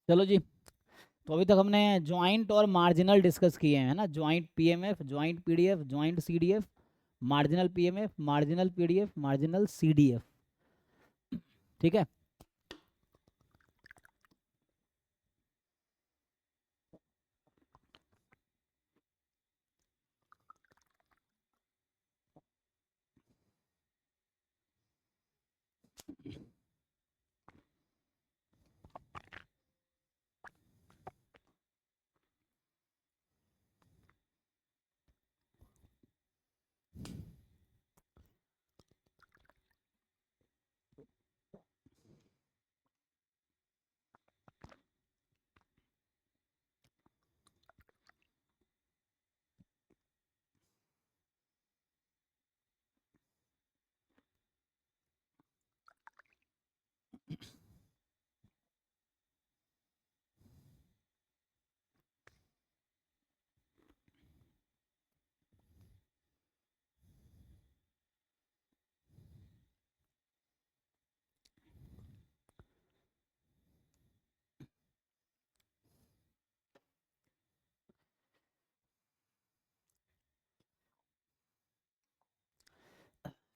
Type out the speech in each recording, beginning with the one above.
चलो जी। तो अभी तक हमने ज्वाइंट और मार्जिनल डिस्कस किए हैं, है ना। Joint PMF, joint PDF, joint CDF, marginal PMF, marginal PDF, marginal CDF. ठीक है।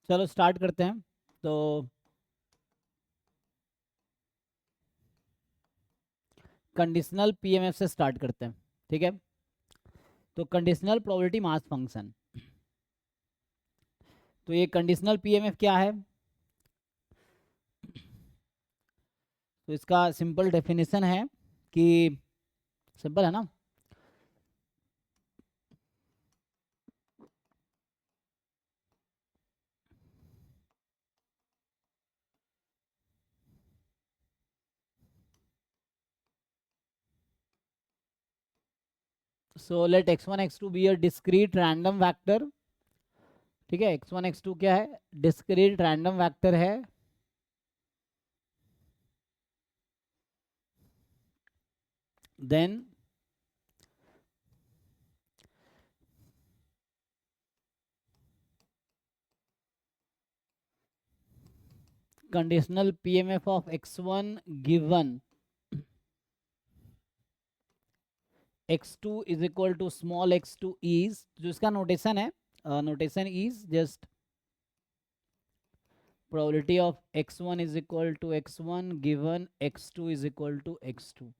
चलो स्टार्ट करते हैं। तो कंडीशनल पीएमएफ से स्टार्ट करते हैं। ठीक है। तो कंडीशनल प्रोबेबिलिटी मास फंक्शन। तो ये कंडीशनल पीएमएफ क्या है? तो इसका सिंपल डेफिनेशन है कि, सिंपल है ना। So let x1 x2 be a discrete random vector. ठीक है। x1 x2 क्या है? डिस्क्रीट रैंडम वेक्टर है। Then conditional PMF of x1 given x2 is equal to small x2 is, जो इसका नोटेशन है, notation is just probability of x1 is equal to x1 given x2 is equal to x2।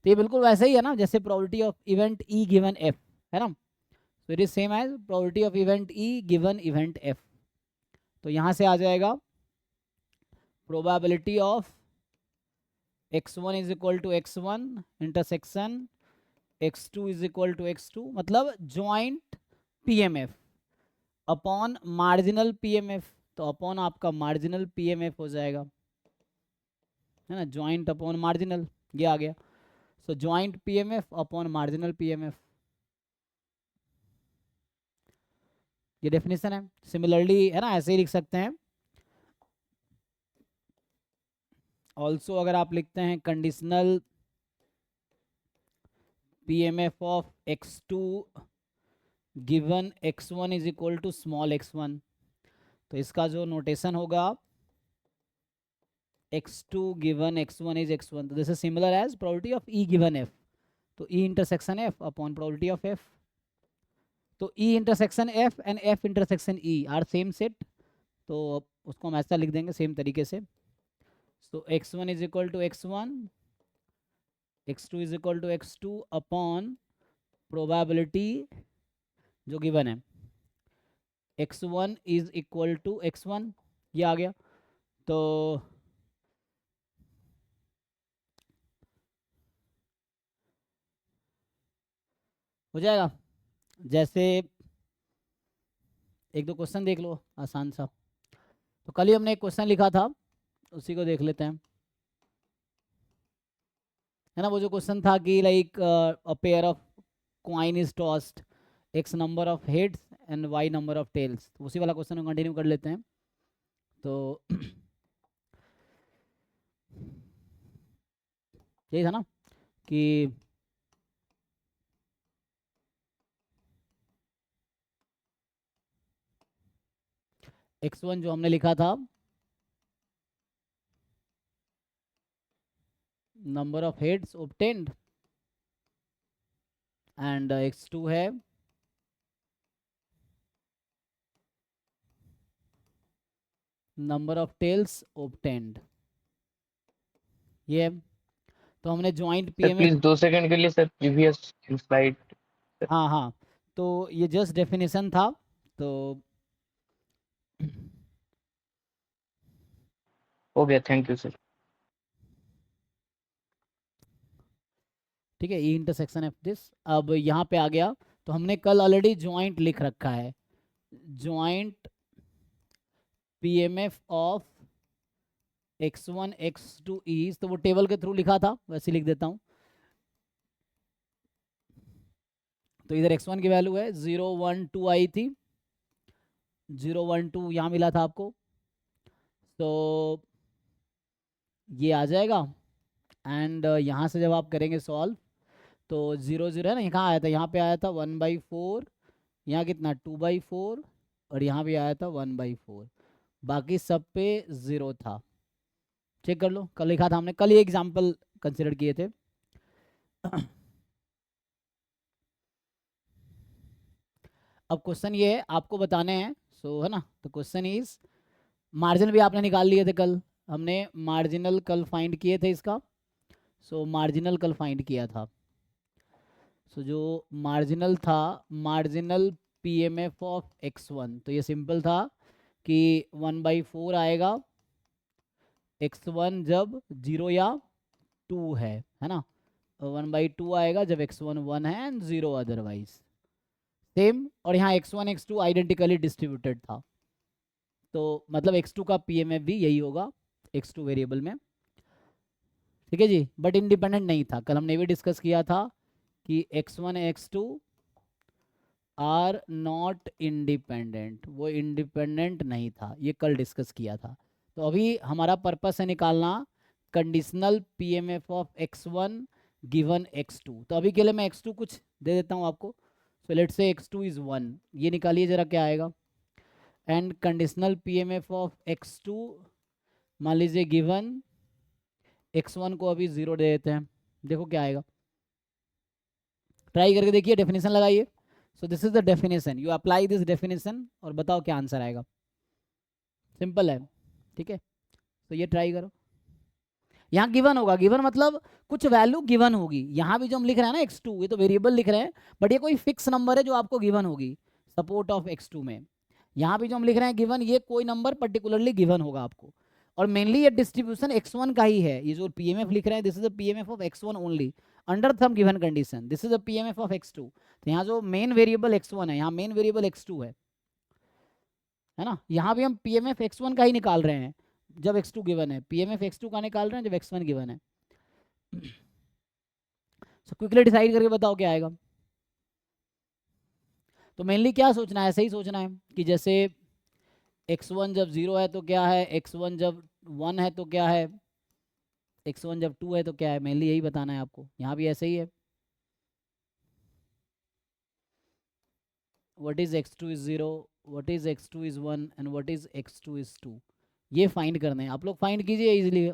तो ये बिल्कुल वैसे ही है ना जैसे probability of event E given F, है ना। तो it is same as probability of event E given event F. तो यहाँ से आ जाएगा probability of x1 is equal to x1 intersection x2 is equal to x2, मतलब joint PMF upon marginal PMF. तो अपॉन आपका मार्जिनल पीएमएफ हो जाएगा, है ना। ज्वाइंट अपॉन मार्जिनल, ये आ गया। So joint PMF upon marginal PMF, ये डेफिनेशन है। सिमिलरली, है ना, ऐसे ही लिख सकते हैं। ऑल्सो अगर आप लिखते हैं conditional PMF of x2 given x1 is equal to small x1, तो इसका जो नोटेशन होगा x2 given x1 is x1, तो this is similar as probability of e given f। तो e intersection f upon probability of f। तो e intersection f and f intersection e are same set, तो उसको हम ऐसा लिख देंगे same तरीके से। So x1 is equal to x1, x2 is equal to x2 upon probability जो गिवन है x1 is equal to x1, ये आ गया। तो हो जाएगा। जैसे एक दो क्वेश्चन देख लो आसान सा। तो कल ही हमने एक क्वेश्चन लिखा था, उसी को देख लेते हैं, है ना। वो जो क्वेश्चन था कि like a pair of coin is tossed X number of heads and Y number of tails, तो उसी वाला क्वेश्चन को कंटिन्यू कर लेते हैं। तो यही था ना कि x1 जो हमने लिखा था number of heads obtained and x2 है नंबर ऑफ टेल्स ऑब्टेन्ड। ये तो हमने joint sir PMF. Please 2 second के लिए सर प्रीवियस स्लाइड। हाँ हाँ, तो ये जस्ट डेफिनेशन था। तो हो गया, थैंक यू सर। ठीक है, ई इंटरसेक्शन एफ दिस। अब यहाँ पे आ गया, तो हमने कल ऑलरेडी ज्वाइंट लिख रखा है, joint PMF of x1 x2 is, तो वो टेबल के थ्रू लिखा था, वैसे लिख देता हूँ। तो इधर x1 की वैल्यू है 0 1 2 आई थी, 0 1 2 यहाँ मिला था आपको, तो ये आ जाएगा। एंड यहाँ से जब आप करेंगे सॉल्व, तो 0 0 है ना, यहाँ आया था, यहाँ पे आया था 1/4, यहाँ कितना 2/4, और यहाँ भी आया था 1/4, बाकी सब पे 0 था। चेक कर लो, कल लिखा था हमने, कल ये एग्जाम्पल कंसिडर किए थे। अब क्वेश्चन ये है, आपको बताने हैं, सो है ना, तो क्वेश्चन इज, मार्जिन भी आपने निकाल लिए थे कल, हमने मार्जिनल कल फाइंड किए थे इसका। सो मार्जिनल कल फाइंड किया था। सो जो मार्जिनल था, मार्जिनल पीएमएफ ऑफ x1, तो ये सिंपल था कि 1/4 आएगा x1 जब 0 या 2 है ना, 1/2 आएगा जब x1 1 है एंड 0 अदरवाइज सेम। और यहाँ x1 x2 आइडेंटिकली डिस्ट्रीब्यूटेड था, तो मतलब x2 का पीएमएफ भी यही होगा x2 वेरिएबल में। ठीक है जी, बट इंडिपेंडेंट नहीं था, कल हमने भी डिस्कस किया था कि x1 x2 are not independent, वो इंडिपेंडेंट नहीं था, ये कल डिस्कस किया था। तो अभी हमारा पर्पस है निकालना conditional PMF of x1 given x2। तो अभी के लिए मैं x2 कुछ दे देता हूँ आपको। So let's say x2 is 1, ये निकालिए जरा क्या आएगा। And conditional PMF of x2, मान लीजिए गिवन x1 को अभी 0 दे देते हैं, देखो क्या आएगा, ट्राई करके देखिए, डेफिनेशन लगाइए। सो this is the definition, you apply this definition और बताओ क्या आंसर आएगा। सिंपल है, ठीक है, तो ये ट्राई करो। यहाँ गिवन होगा, गिवन मतलब कुछ वैल्यू गिवन होगी, यहाँ भी जो हम लिख रहे हैं ना x2, ये तो वेरिएबल लिख रहे हैं, बट ये कोई फिक्स नंबर है जो आपको गिवन होगी सपोर्ट ऑफ x2 में। यहाँ भी जो हम लिख रहे हैं गिवन, ये कोई नंबर पर्टिकुलरली गिवन होगा आपको, और मेनली ये डिस्ट्रीब्यूशन x1 का ही है। ये जो पीएमएफ लिख रहे हैं, this is the PMF of x1 only under some given condition, this is the PMF of x2। तो यहाँ जो मेन वेरिएबल x1 है, यहाँ मेन वेरिएबल x2 है ना, यहाँ भी हम पीएमएफ x1 का ही निकाल रहे हैं जब x2 गिवन है, पीएमएफ x2 का निकाल रहे हैं जब x1 गिवन है। सो क्विकली डिसाइड करके बताओ क्या आएगा। तो मेनली क्या सोचना है, ऐसे ही सोचना है कि जैसे x1 जब 0 है तो क्या है, x1 जब 1 है तो क्या है, x1 जब 2 है तो क्या है, मेनली यही बताना है आपको। यहाँ भी ऐसे ही है, what is x2 is 0, what is x2 is 1 and what is x2 is 2, ये फाइंड करने हैं। आप लोग फाइंड कीजिए इजीली,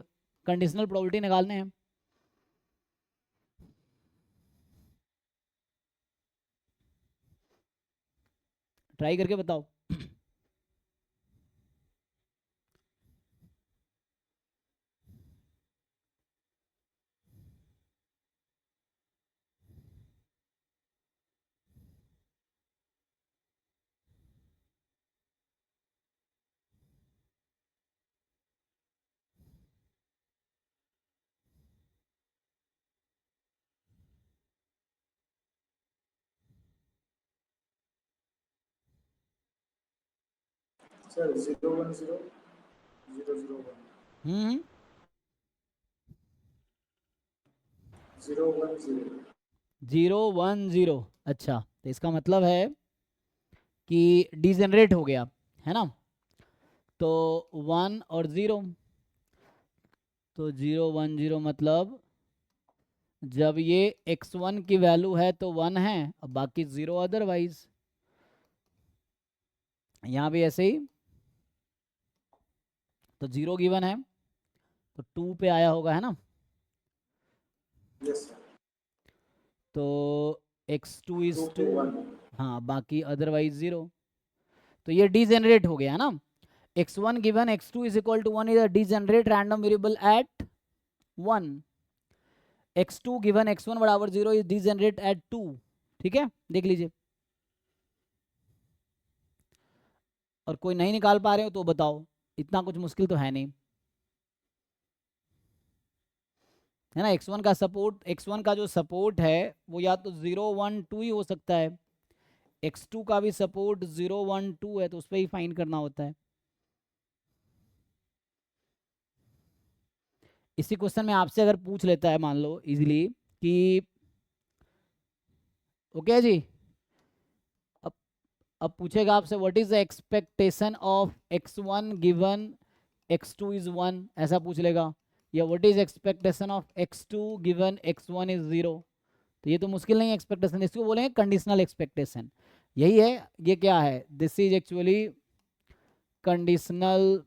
कंडीशनल प्रोबेबिलिटी निकालने हैं। ट्राई करके बताओ। सर 010 001 हम्म 010 0 1 0, अच्छा, तो इसका मतलब है कि डिजेनरेट हो गया, है ना, तो 1 और 0, तो 0 1 0 मतलब जब ये x1 की वैल्यू है तो 1 है, और बाकी 0 अदरवाइज। यहाँ भी ऐसे ही, तो 0 गिवन है तो 2 पे आया होगा, है ना, Yes, sir. तो x2 इज 2 2, to 1. हाँ बाकी अदरवाइज 0, तो ये डीजेनरेट हो गया ना। x1 given x2 is equal to 1 is a degenerate random variable at 1, x2 given x1 बराबर 0 इज डीजेनरेट एट 2। ठीक है, देख लीजिए। और कोई नहीं निकाल पा रहे हो तो बताओ, इतना कुछ मुश्किल तो है नहीं, है ना। x1 का सपोर्ट, x1 का जो सपोर्ट है वो या तो 0 1 2 ही हो सकता है, x2 का भी सपोर्ट 0 1 2 है, तो उस पर ही फाइंड करना होता है। इसी क्वेश्चन में आपसे अगर पूछ लेता है मान लो इजीली कि ओके जी, अब पूछेगा आपसे what is the expectation of x1 given x2 is 1, ऐसा पूछ लेगा, या what is expectation of x2 given x1 is 0। तो ये तो मुश्किल नहीं है एक्सपेक्टेशन, इसको बोलेंगे कंडीशनल एक्सपेक्टेशन। यही है, ये क्या है, this is actually conditional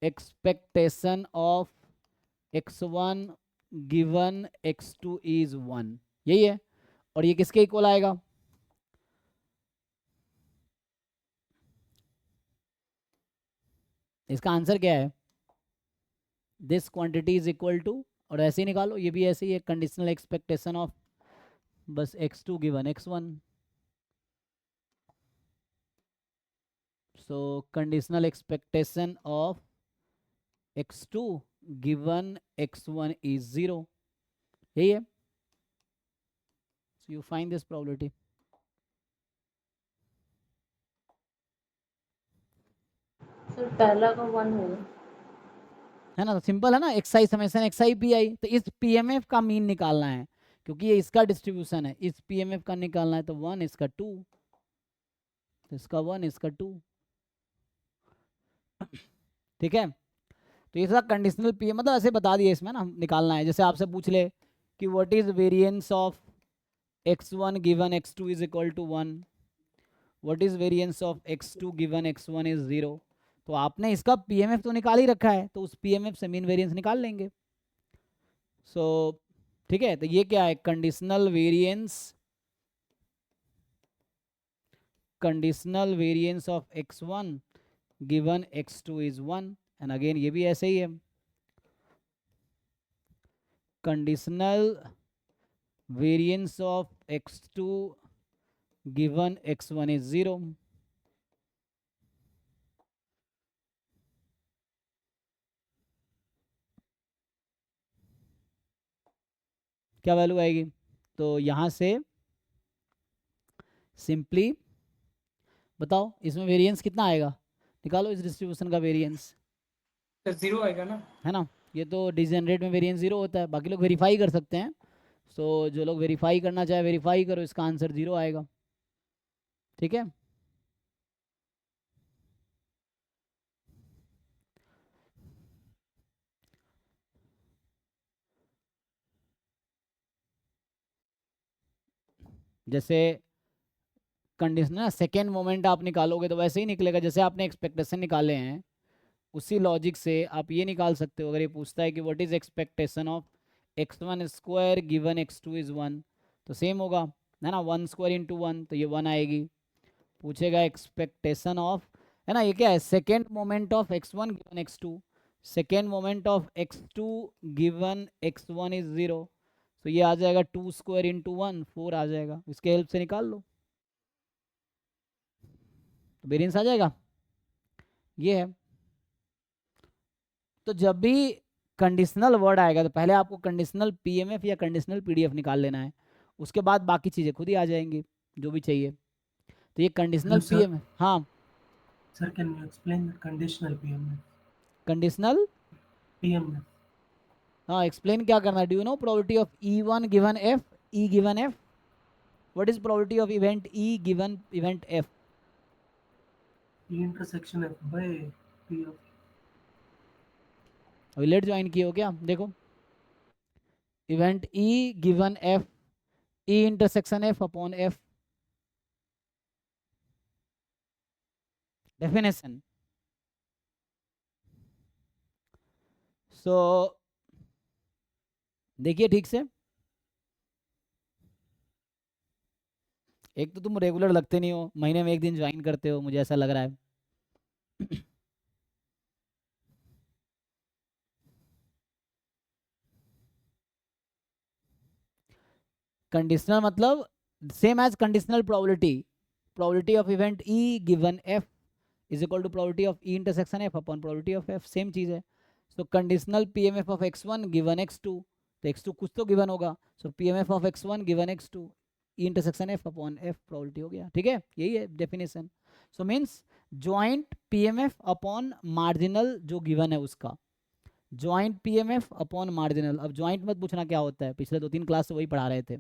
expectation of x1 given x2 is 1, यही है। और ये किसके इक्वल आएगा, इसका आंसर क्या है, this quantity is equal to, और ऐसे ही निकालो, ये भी ऐसे ही है, कंडीशनल एक्सपेक्टेशन ऑफ बस x2 given x1। So conditional expectation of x2 given x1 is 0, यही है। So you find this probability. Sir पहला का 1 होगा। है ना, तो सिंपल है ना, xi समेशन xi pi, तो इस pmf का मीन निकालना है क्योंकि ये इसका डिस्ट्रीब्यूशन है, इस pmf का निकालना है, तो 1 इसका 2, तो इसका 1 इसका 2। ठीक है, तो ये सब कंडीशनल पीएम मतलब ऐसे बता दिए इसमें ना, निकालना है। जैसे आपसे पूछ ले कि what is variance of x1 given x2 is equal to 1, what is variance of x2 given x1 is 0, तो आपने इसका पीएमएफ तो निकाल ही रखा है, तो उस पीएमएफ से मीन वेरिएंस निकाल लेंगे। सो ठीक है, तो ये क्या है, conditional variance of x1 given x2 is 1, and again ये भी ऐसे ही है, conditional variance of x2 given x1 is 0। क्या वैल्यू आएगी, तो यहां से सिंपली बताओ इसमें वेरिएंस कितना आएगा, निकालो इस डिस्ट्रीब्यूशन का वेरिएंस। सर 0 आएगा ना। है ना, ये तो डिजेनरेट में वेरिएंस 0 होता है, बाकी लोग वेरीफाई कर सकते हैं। सो जो लोग वेरीफाई करना चाहे वेरीफाई करो, इसका आंसर 0 आएगा। ठीक है, जैसे कंडीशन ना सेकेंड मोमेंट आप निकालोगे तो वैसे ही निकलेगा जैसे आपने एक्सपेक्टेशन निकाले हैं, उसी लॉजिक से आप ये निकाल सकते हो। अगर ये पूछता है कि what is expectation of x1 square given x2 is 1, तो सेम होगा, है ना, 1 स्क्वायर इंटू 1, तो ये 1 आएगी। पूछेगा एक्सपेक्टेशन ऑफ, है ना, ये क्या है, second moment of x1 given x2, second moment of x2 given x1 is 0, तो ये आ जाएगा 2 स्क्वायर इंटू 1, 4 आ जाएगा, इसके हेल्प से निकाल लो, तो वेरिएंस आ जाएगा। ये है, तो जब भी कंडीशनल वर्ड आएगा तो पहले आपको कंडीशनल पीएमएफ या कंडीशनल पीडीएफ निकाल लेना है, उसके बाद बाकी चीज़ें खुद ही आ जाएंगी जो भी चाहिए। तो ये कंडीशनल Hello, sir. पीएमएफ, हाँ Sir, can you explain the conditional PMF? Conditional, PMF. हाँ एक्सप्लेन क्या करना है, do you know probability of E1 given F, E given F, what is probability of event E given event F? E intersection F by P of. अभी late join किए हो क्या, देखो event E given F, E intersection F upon F, definition. So देखिए ठीक से, एक तो तुम रेगुलर लगते नहीं हो, महीने में एक दिन ज्वाइन करते हो, मुझे ऐसा लग रहा है। कंडीशनल मतलब same as conditional probability, probability of event E given F is equal to probability of E intersection F upon probability of F, same चीज है। So conditional PMF of x1 given x2, तो x2 कुछ तो given होगा, so PMF of x1 given x2 E intersection F upon F probability हो गया, ठीक है, यही है definition. So means joint PMF upon marginal जो गिवन है उसका, ज्वाइंट पीएमएफ अपॉन मार्जिनल। अब ज्वाइंट मत पूछना क्या होता है, पिछले 2-3 क्लास से वही पढ़ा रहे थे।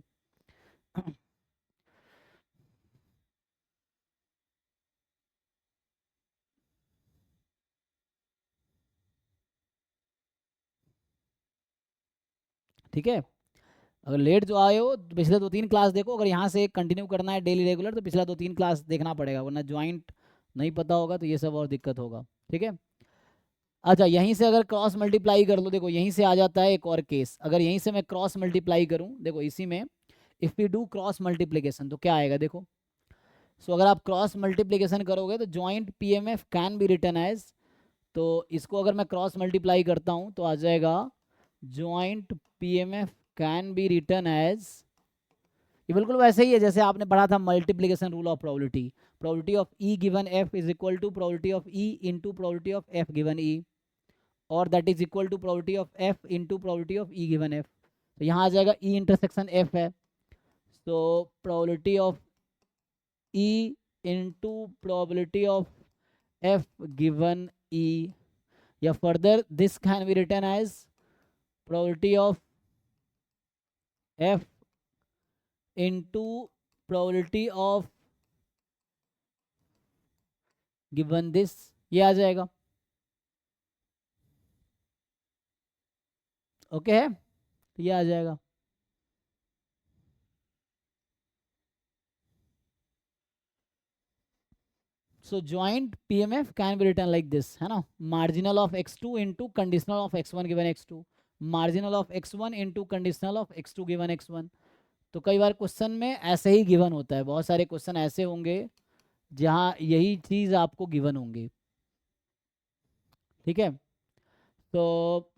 ठीक है, अगर लेट जो आए हो तो पिछले 2-3 क्लास देखो, अगर यहाँ से कंटिन्यू करना है डेली रेगुलर तो पिछला 2-3 क्लास देखना पड़ेगा, वरना ज्वाइंट नहीं पता होगा तो ये सब और दिक्कत होगा, ठीक है। अच्छा, यहीं से अगर क्रॉस मल्टीप्लाई कर लो, देखो यहीं से आ जाता है एक और केस, अगर यहीं से मैं क्रॉस मल्टीप्लाई करूँ, देखो इसी में if we do cross multiplication तो क्या आएगा देखो। सो अगर आप क्रॉस मल्टीप्लीकेशन करोगे तो joint PMF can be written as, तो इसको अगर मैं क्रॉस मल्टीप्लाई करता हूँ तो आ जाएगा joint PMF can be written as, ये बिल्कुल वैसे ही है जैसे आपने पढ़ा था multiplication rule of probability, probability of E given F is equal to probability of E into probability of F given E, और that is equal to probability of F into probability of E given F. तो यहाँ आ जाएगा E intersection F है, तो probability of E into probability of F given E, या further this can be written as probability of F into probability of given this, ये आ जाएगा, ओके है, तो ये आ जाएगा। So joint PMF can be written like this, है ना, marginal of x2 into conditional of x1 given x2, marginal of x1 into conditional of x2 given x1। तो कई बार क्वेश्चन में ऐसे ही गिवन होता है, बहुत सारे क्वेश्चन ऐसे होंगे जहाँ यही चीज़ आपको गिवन होंगे, ठीक है। तो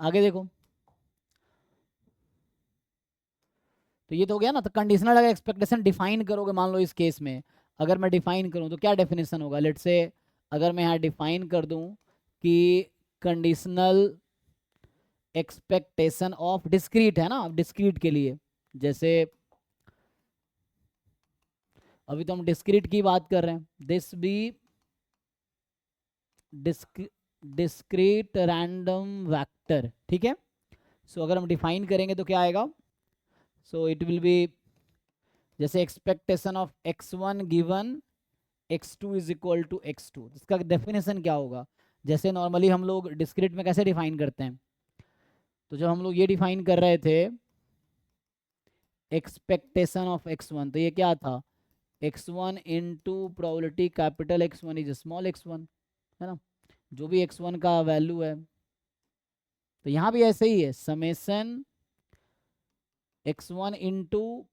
आगे देखो, तो ये तो हो गया ना। तो कंडीशनल अगर एक्सपेक्टेशन डिफाइन करोगे, मान लो इस केस में अगर मैं डिफाइन करूं तो क्या डेफिनेशन होगा, लेट से अगर मैं यहाँ डिफाइन कर दूं कि कंडीशनल एक्सपेक्टेशन ऑफ डिस्क्रीट है ना, डिस्क्रीट के लिए, जैसे अभी तो हम डिस्क्रीट की बात कर रहे हैं, this be discrete random vector, ठीक है। सो अगर हम डिफाइन करेंगे तो क्या आएगा, सो इट विल बी जैसे expectation of x1 given x2 is equal to x2, इसका डेफिनेशन क्या होगा, जैसे नॉर्मली हम लोग डिस्क्रीट में कैसे डिफाइन करते हैं, तो जब हम लोग ये डिफाइन कर रहे थे एक्सपेक्टेशन ऑफ x1, तो ये क्या था, x1 into probability capital x1 is small x1, है ना, जो भी x1 का वैल्यू है। तो यहाँ भी ऐसे ही है, summation x1 into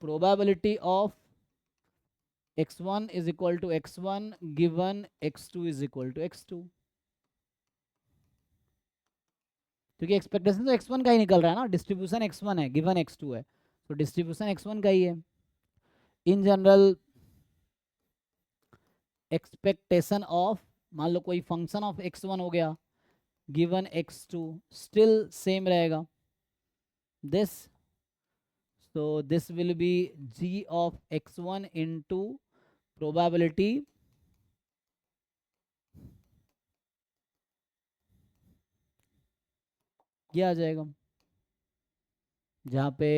probability of x1 is equal to x1 given x2 is equal to x2, क्योंकि एक्सपेक्टेशन तो x1 का ही निकल रहा है ना, डिस्ट्रीब्यूशन x1 है, गिवन x2 है, तो डिस्ट्रीब्यूशन x1 का ही है। इन जनरल एक्सपेक्टेशन ऑफ, मान लो कोई फंक्शन ऑफ x1 हो गया गिवन x2, स्टिल सेम रहेगा this, so this will be g of x1 into probability ये आ जाएगा, जहाँ पे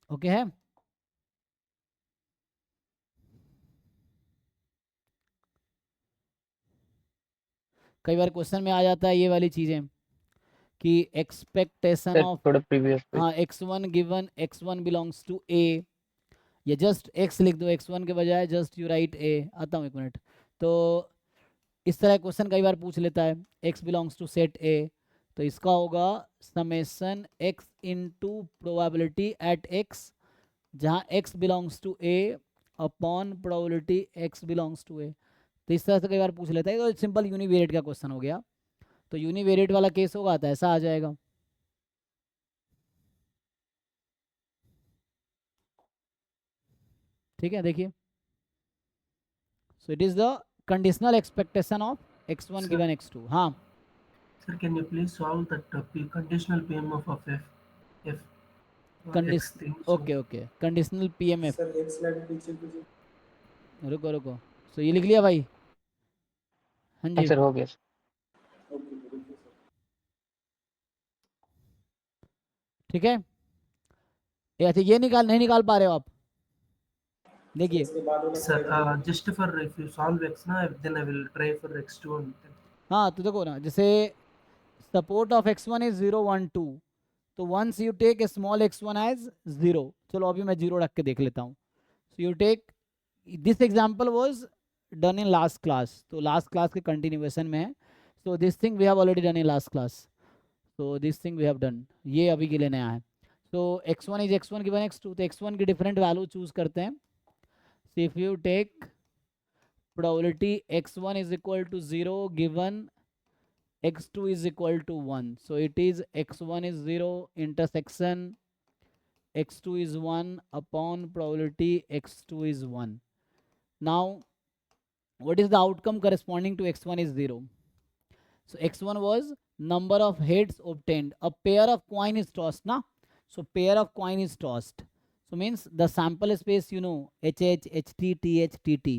ओके है। कई बार क्वेश्चन में आ जाता है ये वाली चीज़ें कि एक्सपेक्टेशन सर ऑफ, थोड़ा प्रीवियस पे। हाँ x1 given x1 belongs to a, या जस्ट x लिख दो, x1 के बजाय जस्ट यू राइट a। आता हूँ एक मिनट। तो इस तरह क्वेश्चन कई बार पूछ लेता है x belongs to set a, तो इसका होगा summation x into probability at x, जहाँ x belongs to a upon probability x belongs to a। तो इस तरह से कई बार पूछ लेता है, तो सिंपल यूनिवेरिएट का क्वेश्चन हो गया। तो यूनिवेरिएट वाला केस होगा तो ऐसा आ जाएगा। ठीक है, देखिए, so it is the conditional expectation of x1 Sir. Given x2। हाँ Sir, can you please solve that conditional PMF of f? F. X thing. Okay okay, conditional PMF। Sir एक स्लाइड पीछे पीछे। रुको रुको, सो ये लिख लिया भाई? हाँ हाँ जी, सर हो गया सर। ओके रुकिए सर। ठीक है। ये अच्छा, ये नहीं निकाल पा रहे हो आप? देखिए, इसके बाद वाला Sir, slide just for if you solve x na, then I will try for x2 and then. हाँ तो देखो ना, जैसे सपोर्ट ऑफ x1 इज 0 1 2, तो once you take a small x1 as 0, चलो अभी मैं 0 रख के देख लेता हूँ। So you take, this example was done in last class, तो लास्ट क्लास के कंटिन्यूएशन में है। So this thing we have already done in last class, so this thing we have done, ये अभी के लिए नया है। so x1 is x1 given x2, तो x1 की डिफरेंट वैल्यू चूज करते हैं। so if you take probability x1 is equal to 0 given x2 is equal to 1, so it is x1 is 0 intersection x2 is 1 upon probability x2 is 1. Now what is the outcome corresponding to x1 is 0? So x1 was number of heads obtained. A pair of coin is tossed, na? So pair of coin is tossed. So means the sample space, you know, HH, HT, TH, TT.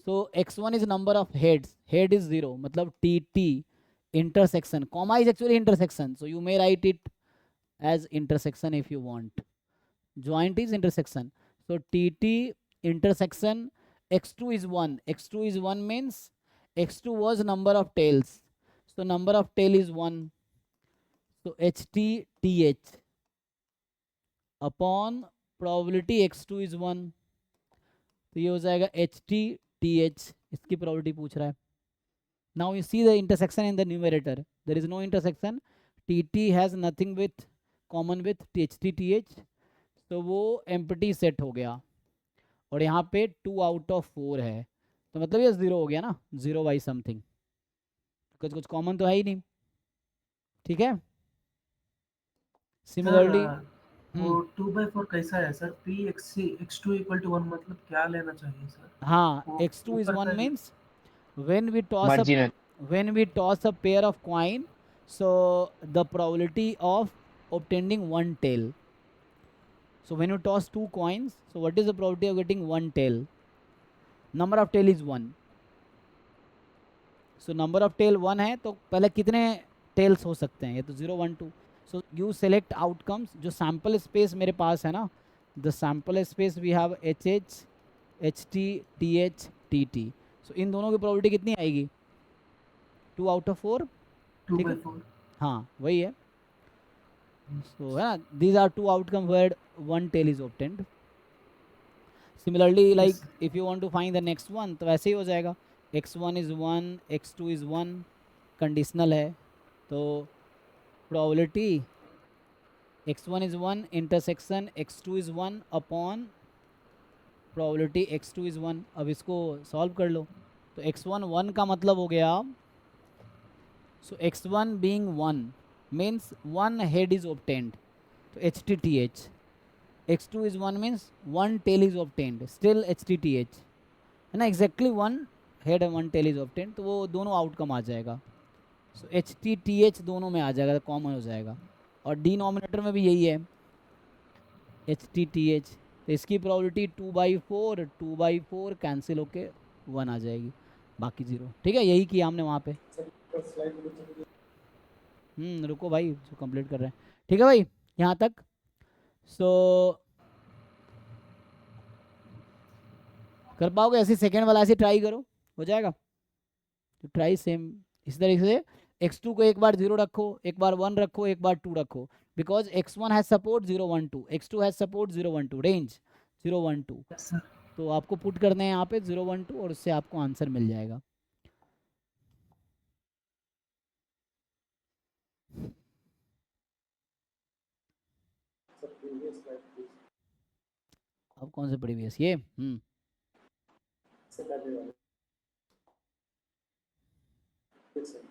So x1 is number of heads. Head is 0. Matlab TT intersection. Comma is actually intersection. So you may write it as intersection if you want. Joint is intersection. So TT intersection x2 is 1. x2 is 1 means x2 was number of tails, so number of tail is 1, so HT/TH upon probability x2 is 1, तो ये हो जाएगा HT/TH, इसकी probability पूछ रहा है। Now you see the intersection in the numerator, there is no intersection, TT has nothing with common with HT/TH, तो वो empty set हो गया, और यहाँ पे 2 out of 4 है, तो मतलब ये 0 हो गया ना, 0 बाई समथिंग, कुछ कॉमन तो है ही नहीं। ठीक है, सिमिलरली वो 2/4 कैसा है sir? p x2 equal to 1 मतलब क्या लेना चाहिए सर? हाँ, वो x2 is ऊपर 1 का means when we toss a pair of coin, so the probability of obtaining one tail, so when you toss 2 coins, so what is the probability of getting one tail? Number of tail is 1, so number of tail 1 है, तो पहले कितने tails हो सकते हैं? ये तो 0 1 2, so you select outcomes, जो sample space मेरे पास है ना, the sample space we have HH, HT, TH, TT, so इन दोनों की probability कितनी आएगी? 2 out of 4, ठीक है? 2/4. हाँ वही है, so है ना, these are 2 outcomes where one tail is obtained. Similarly, like Yes. if you want to find the next one, तो ऐसे ही हो जाएगा, x1 is 1, x2 is 1, conditional है, तो probability x1 is 1 intersection x2 is 1 upon probability x2 is 1। अब इसको solve कर लो, तो x1 1 का मतलब हो गया, so x1 being 1 means one head is obtained, तो HTTH, x2 is 1 means one tail is obtained, still HTTH, है ना, exactly one head and one tail is obtained, तो वो दोनों आउटकम आ जाएगा, सो HTTH दोनों में आ जाएगा, कॉमन हो जाएगा, और डिनोमिनेटर में भी यही है HTTH, तो इसकी प्रोबेबिलिटी 2/4 कैंसिल होके 1 आ जाएगी, बाकी 0। ठीक है, यही किया हमने वहाँ पे। सर स्लाइड पीछे रुको भाई, जो कंप्लीट कर रहे हैं। ठीक है भाई, यहाँ तक। सो कर पाओगे? ऐसे सेकेंड वाला ऐसे ट्राई करो, हो जाएगा। तो ट्राई सेम। इस तरीके से x2 को एक बार 0 रखो, एक बार 1 रखो, एक बार 2 रखो, because x1 has support 0 1 2, x2 has support 0 1 2, range 0 1 2। Yes, sir. तो आपको पुट करने हैं यहाँ पे 0 1 2 और उससे आपको आंसर मिल जाएगा। Sir previous slide please. अब कौन से प्रीवियस ये सेकंड वाला फिर से।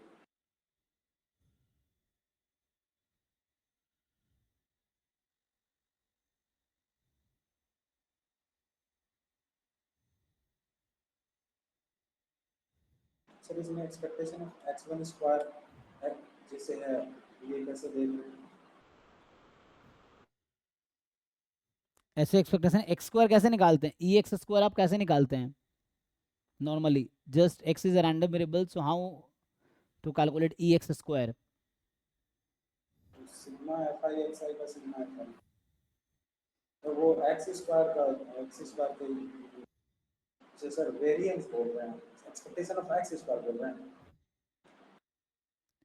सर इसमें एक्सपेक्टेशन ऑफ x1 स्क्वायर जैसे है, ये कैसे देख रहे हैं? ऐसे एक्सपेक्टेशन एक्स स्क्वायर कैसे निकालते हैं, ई एक्स स्क्वायर आप कैसे निकालते हैं normally? Just X is a random variable, so how to calculate E X square? Sigma fi xi का सिग्मा fi, तो वो x स्क्वायर का जैसे सर वेरिएंस बोल रहे हैं, एक्सपेक्टेशन ऑफ x स्क्वायर बोल रहे हैं।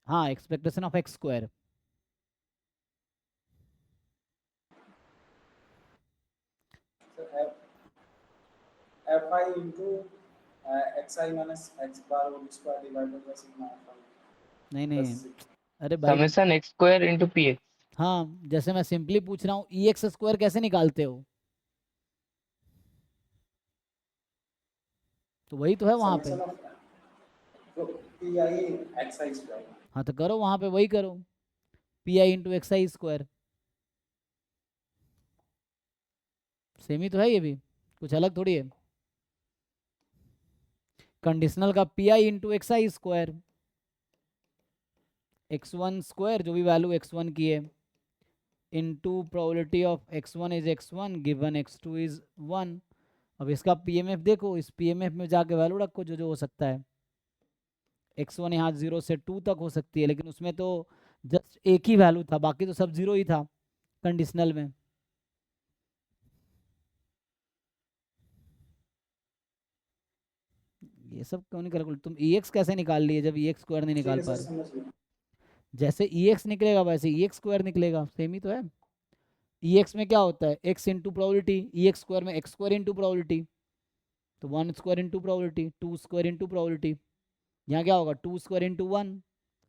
हाँ, expectation of x square. Sir fi into xi minus x bar whole square divided by sigma fi नहीं नहीं, plus अरे भाई Summation x square into px. हाँ, जैसे मैं सिंपली पूछ रहा हूँ ई एक्स स्क्वायर कैसे निकालते हो, तो वही तो है वहां पे। summation of pi xi square। हाँ तो करो वहां पे, वही करो, P I into X I square. Same ही तो है, ये भी कुछ अलग थोड़ी है। कंडीशनल का P I into X I square, x1 square जो भी वैल्यू x1 की है, into probability of x1 is x1 given x2 is 1। अब इसका पीएमएफ देखो, इस पीएमएफ में जाके वैल्यू रखो जो जो हो सकता है। x1 यहाँ 0 से 2 तक हो सकती है, लेकिन उसमें तो जस्ट एक ही वैल्यू था, बाकी तो सब 0 ही था कंडीशनल में। ये सब क्यों नहीं कैलकुलेट? तुम ई एक्स कैसे निकाल लिए जब ई एक्स स्क्वायर नहीं निकाल पा रहे? समझ गए। जैसे ई एक्स निकलेगा वैसे ई एक्स स्क्वायर निकलेगा, सेम ही तो है। ई एक्स में क्या होता है, एक्स इंटू प्रोबेबिलिटी, ई एक्स स्क्वायर में एक्स स्क्वायर इंटू प्रोबेबिलिटी, तो 1 square into probability, 2 square into probability. यहाँ क्या होगा, 2 स्क्वायर इंटू 1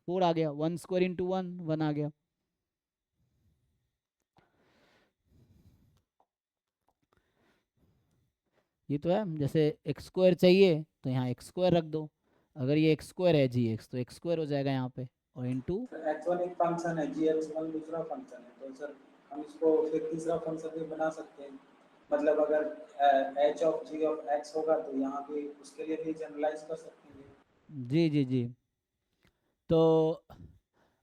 4 आ गया, 1 स्क्वायर इंटू 1 1 आ गया। ये तो है। जैसे एक्स स्क्वायर चाहिए तो यहाँ एक्स स्क्वायर रख दो, अगर ये एक्स स्क्वायर है जी एक्स तो एक्स स्क्वायर हो जाएगा यहाँ पे, और इंटू x1 एक फंक्शन है, gx1 दूसरा फंक्शन है, तो सर हम इसको फिर तीसरा फंक्शन भी बना सकते हैं। मतलब अगर h of g of x होगा तो यहाँ भी उसके लिए भी जनरलाइज कर सकते हैं। जी जी जी। तो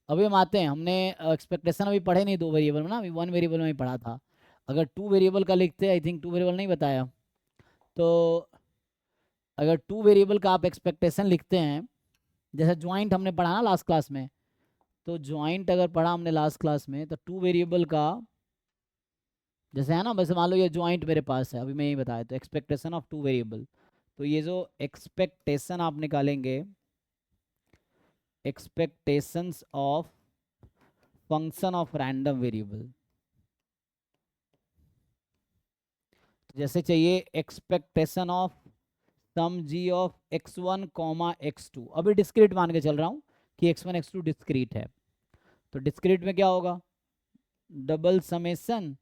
अभी हम आते हैं, हमने एक्सपेक्टेशन अभी पढ़े नहीं दो वेरिएबल में ना, अभी वन वेरिएबल में ही पढ़ा था। अगर टू वेरिएबल का लिखते, आई थिंक टू वेरिएबल नहीं बताया, तो अगर टू वेरिएबल का आप एक्सपेक्टेशन लिखते हैं, जैसे ज्वाइंट हमने पढ़ा ना लास्ट क्लास में, तो ज्वाइंट अगर पढ़ा हमने लास्ट क्लास में, तो टू वेरिएबल का जैसे है ना, बस मान लो ये ज्वाइंट मेरे पास है, अभी मैं यही बताया, तो एक्सपेक्टेशन ऑफ टू वेरिएबल, तो ये जो एक्सपेक्टेशन आप निकालेंगे, expectations of function of random variable, जैसे चाहिए expectation of some G of x1 comma x2, अभी डिस्क्रीट मान के चल रहा हूँ कि x1 x2 डिस्क्रीट है, तो डिस्क्रीट में क्या होगा, double summation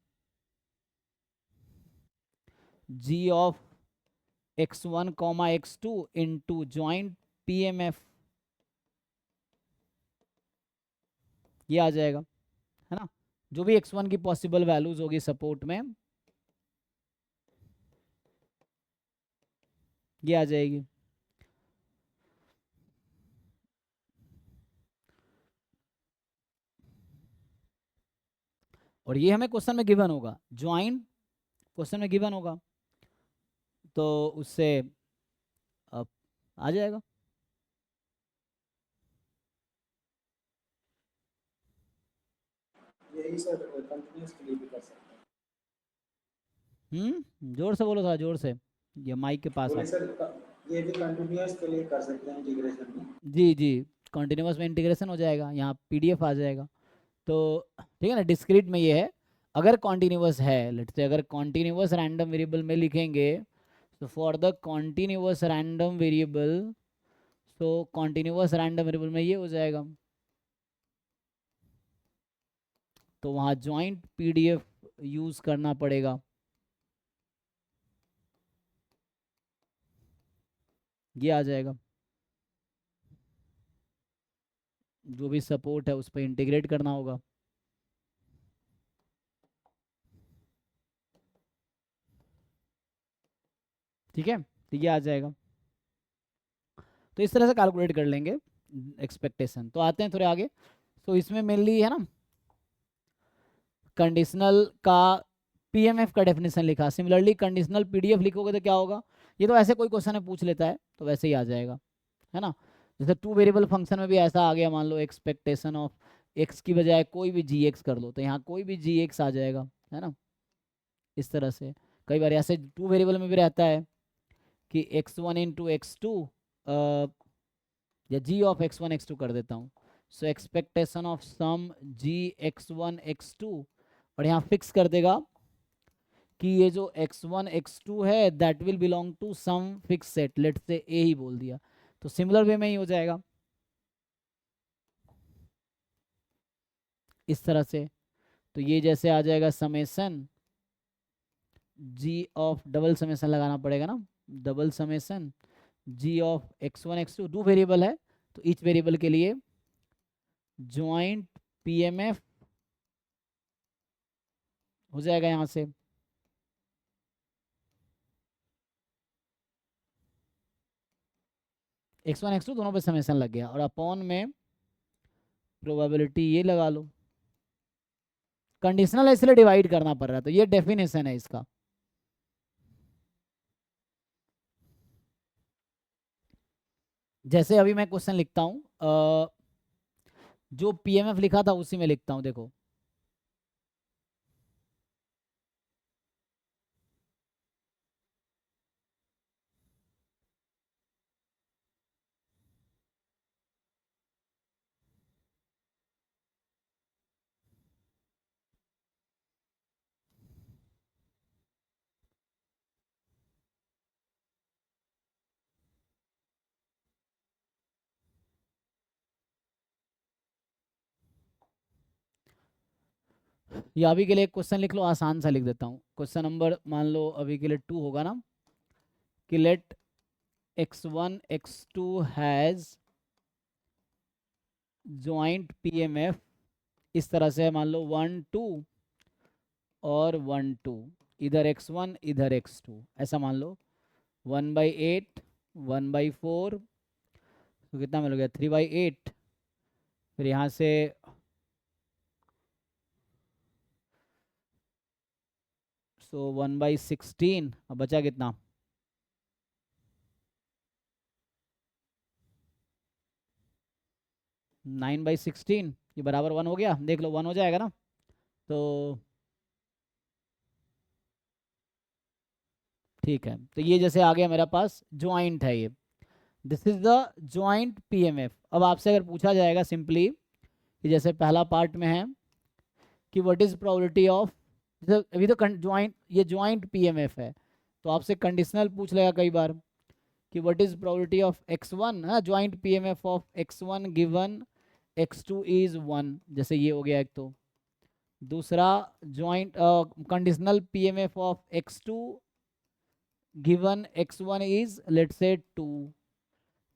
g of x1 comma x2 into joint pmf, ये आ जाएगा, है ना। जो भी x1 की पॉसिबल वैल्यूज होगी सपोर्ट में, ये आ जाएगी। और ये हमें क्वेश्चन में गिवन होगा, ज्वाइंट क्वेश्चन में गिवन होगा, तो उससे अब आ जाएगा। यही सर कंटिन्यूस के लिए भी कर सकते हैं। जोर से बोलो, था जोर से, ये माइक के पास बोले आप। सर ये भी कंटिन्यूअस के लिए कर सकते हैं इंटीग्रेशन में। जी जी, कॉन्टिन्यूस में इंटीग्रेशन हो जाएगा, यहाँ पीडीएफ आ जाएगा। तो ठीक है ना, डिस्क्रीट में ये है, अगर कॉन्टिन्यूस है, लेट्स से अगर कॉन्टिन्यूस रैंडम वेरिएबल में लिखेंगे, तो for the continuous random variable, तो कॉन्टिन्यूस रैंडम वेरिएबल में ये हो जाएगा, तो वहाँ जॉइंट पीडीएफ यूज करना पड़ेगा। ये आ जाएगा, जो भी सपोर्ट है उस पर इंटीग्रेट करना होगा। ठीक है, तो ये आ जाएगा। तो इस तरह से कैलकुलेट कर लेंगे एक्सपेक्टेशन। तो आते हैं थोड़े आगे। तो इसमें मेनली है ना, कंडीशनल का पीएमएफ का डेफिनेशन लिखा। सिमिलरली कंडीशनल पीडीएफ लिखोगे तो क्या होगा, ये तो ऐसे कोई क्वेश्चन है पूछ लेता है तो वैसे ही आ जाएगा, है ना। जैसे टू वेरिएबल फंक्शन में भी ऐसा आ गया, मान लो एक्सपेक्टेशन ऑफ एक्स की बजाय कोई भी जी एक्स कर लो, तो यहाँ कोई भी जी एक्स आ जाएगा, है ना। इस तरह से कई बार ऐसे टू वेरिएबल में भी रहता है कि x1 इंटू x2 या g ऑफ x1 x2 कर देता हूँ। So expectation of some g x1 x2, और यहाँ फिक्स कर देगा कि ये जो x1 x2 है that will belong to some fix set, let say a ही बोल दिया, तो सिमिलर वे में ही हो जाएगा इस तरह से। तो ये जैसे आ जाएगा summation g of, double summation लगाना पड़ेगा ना, double summation g of x1 x2, दो वेरिएबल है तो ईच वेरिएबल के लिए ज्वाइंट पीएमएफ हो जाएगा यहाँ से। x1 x2 दोनों पे समेसन लग गया, और अपॉन में प्रोबेबिलिटी ये लगा लो। कंडीशनल है इसलिए डिवाइड करना पड़ रहा है, तो ये डेफिनेशन है इसका। जैसे अभी मैं क्वेश्चन लिखता हूँ, जो पीएमएफ लिखा था उसी में लिखता हूँ, देखो। या अभी के लिए क्वेश्चन लिख लो, आसान सा लिख देता हूँ। क्वेश्चन नंबर मान लो अभी के लिए 2 होगा ना, कि late x1 x2 has joint PMF, इस तरह से मान लो 1 2 और 1 2, इधर x1 इधर x2, ऐसा मान लो 1/8 1/4, तो कितना मिल गया 3/8। फिर यहाँ से सो 1/16, अब बचा कितना 9/16, ये बराबर 1 हो गया, देख लो 1 हो जाएगा ना। तो ठीक है, तो ये जैसे आ गया मेरे पास ज्वाइंट है ये, this is the joint PMF. अब आपसे अगर पूछा जाएगा सिंपली कि जैसे पहला पार्ट में है कि व्हाट इज प्रोबेबिलिटी ऑफ, अभी तो ज्वाइंट, ये ज्वाइंट पीएमएफ है, तो आपसे कंडीशनल पूछ लेगा कई बार कि what is probability of x1, हाँ joint PMF of x1 given x2 is 1, जैसे ये हो गया एक। तो दूसरा joint conditional PMF of x2 given x1 is let say 2।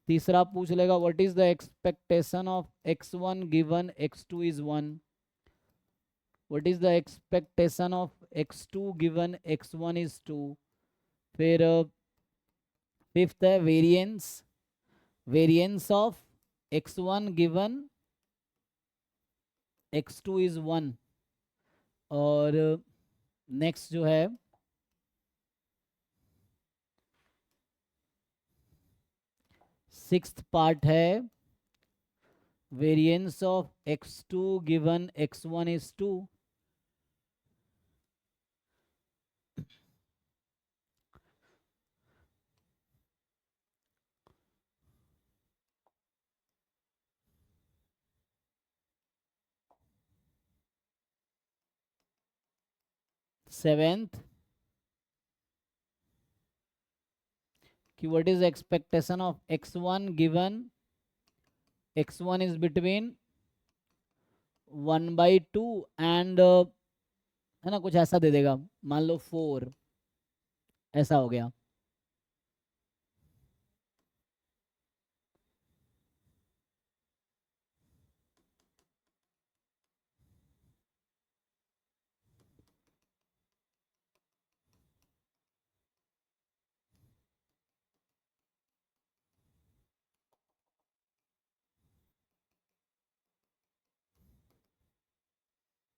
तीसरा पूछ लेगा what is the expectation of x1 given x2 is 1, what is the expectation of x2 given x1 is 2। फिर फिफ्थ है variance of x1 given x2 is 1, और next जो है sixth part है variance of x2 given x1 is 2, 7th कि what is the expectation of x1 given x1 is between 1/2 and है ना, कुछ ऐसा दे देगा, मान लो 4, ऐसा हो गया।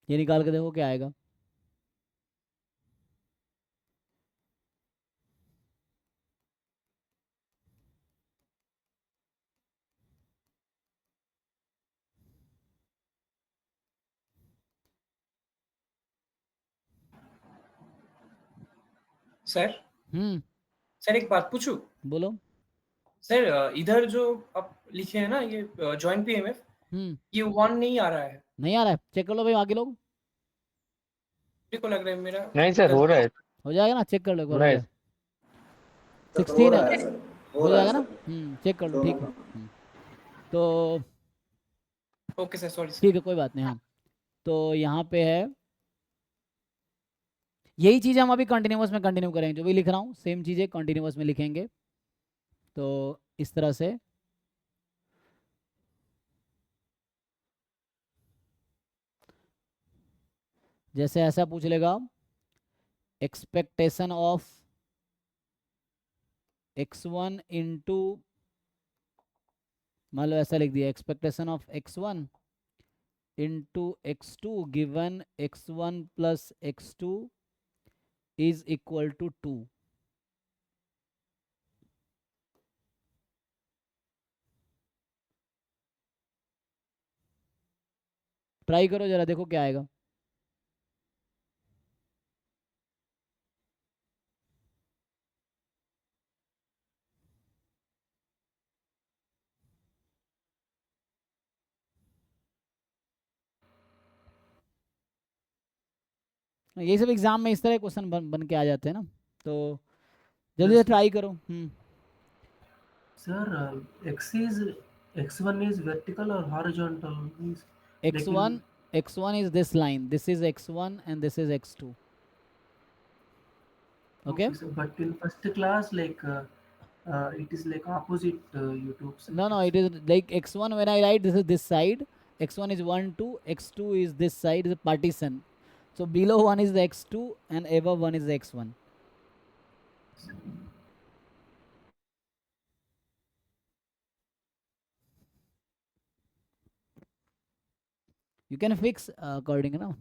ये निकाल के देखो क्या आएगा। सर सर एक बात पूछूं? बोलो। सर इधर जो आप लिखे हैं ना ये जॉइंट पीएमएफ, ये 1 नहीं आ रहा है। नहीं आ रहा है, चेक कर लो भाई आगे लोग। मेरे को लग रहा है मेरा नहीं सर, हो रहा है, हो जाएगा ना, चेक कर लो एक हो बार, रहा हो है। जाए। सर हो 16 रहा है, है सर, हो हो रहा है जाएगा ना। सर, चेक कर लो, दोनों ठीक है। का। तो ओके सर, सॉरी ठीक सर। है, कोई बात नहीं। हाँ, तो यहाँ पे है, यही चीज़ हम अभी कंटिन्यूअस में कंटिन्यू करेंगे, जो भी लिख रहा हूँ सेम चीज़ें कंटिन्यूअस में लिखेंगे। तो इस तरह से जैसे ऐसा पूछ लेगा, एक्सपेक्टेशन ऑफ x1 इंटू, मान लो ऐसा लिख दिया, expectation of x1 into x2 given x1 plus x2 is equal to 2। Try करो जरा, देखो क्या आएगा। ये सब एग्जाम में इस तरह क्वेश्चन बन के आ जाते हैं ना, तो जल्दी से Yes, ट्राई करो। sir, x1 is vertical or horizontal? Means x1 x1 is this line, this is x1 and this is x2. Okay, sir, but in first class, it is like opposite you took. no, it is like x1, when I write this is this side, x1 is 1 2, x2 is this side, is a partition. So below 1 is the x2 and above 1 is the x1. You can fix according, now.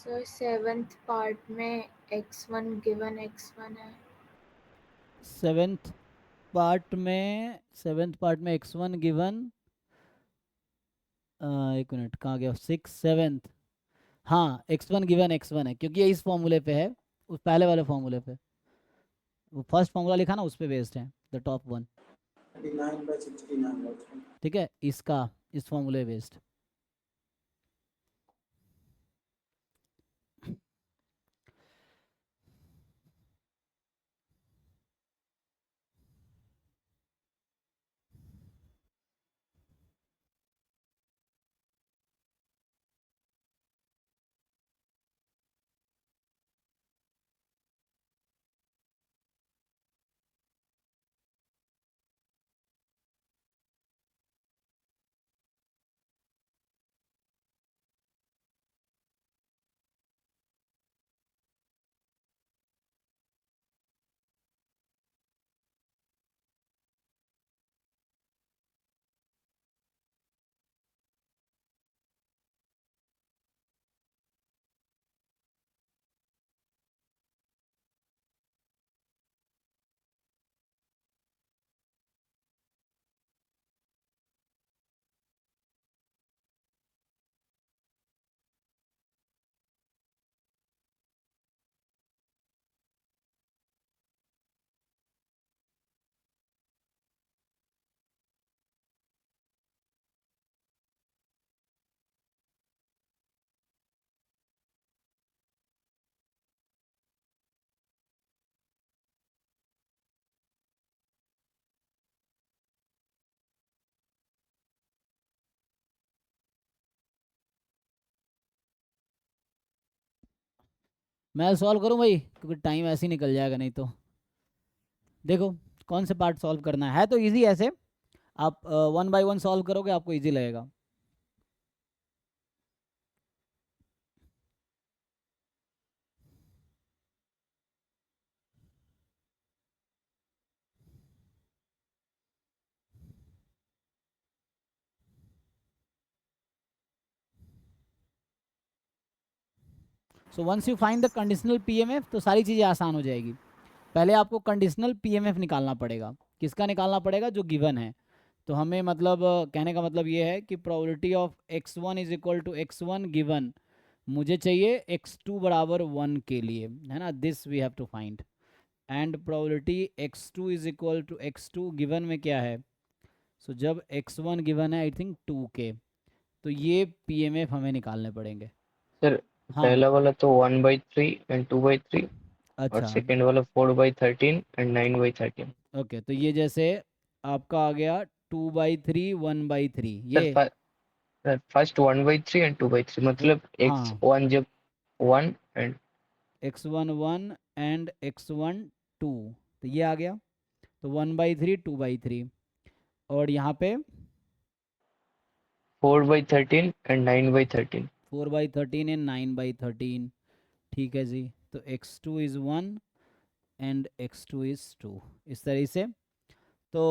Sir seventh part में x1 given x1 है। Seventh part में x1 given, एक minute कहाँ गया, 6 7th, हाँ x1 given x1 है क्योंकि ये इस फॉर्मूले पे है, उस पहले वाले फॉर्मूले पे, वो फर्स्ट फॉर्मूला लिखा ना उस पे बेस्ड है, द टॉप वन। 39/69 ठीक है, इसका इस फॉर्मूले बेस्ड। मैं सॉल्व करूं भाई, क्योंकि टाइम ऐसे ही निकल जाएगा नहीं तो। देखो कौन से पार्ट सॉल्व करना है तो इजी, ऐसे आप 1 बाय 1 सॉल्व करोगे आपको इजी लगेगा। So once you find the conditional PMF तो सारी चीज़ें आसान हो जाएगी। पहले आपको कंडीशनल पीएमएफ निकालना पड़ेगा। किसका निकालना पड़ेगा? जो गिवन है। तो हमें मतलब कहने का मतलब ये है कि probability of x1 is equal to x1 given, मुझे चाहिए x2 बराबर 1 के लिए, है ना, this we have to find. And probability x2 is equal to x2 given में क्या है, सो जब x1 गिवन है आई थिंक 2 के, तो ये पीएमएफ हमें निकालने पड़ेंगे। सर हाँ पहला वाला तो 1/3 एंड 2/3 और अच्छा, सेकंड वाला 4/13 एंड 9/13। ओके, तो ये जैसे आपका आ गया 2/3 1/3 सर ये फर्स्ट 1/3 एंड 2/3 मतलब हाँ x1 जब 1 एंड x1 1 एंड x1 2, तो ये आ गया, तो 1/3 2/3, और यहाँ पे 4/13 एंड 9/13। 4/13 एंड 9/13। ठीक है जी, तो x2 is 1 and x2 is 2, इस तरह से। तो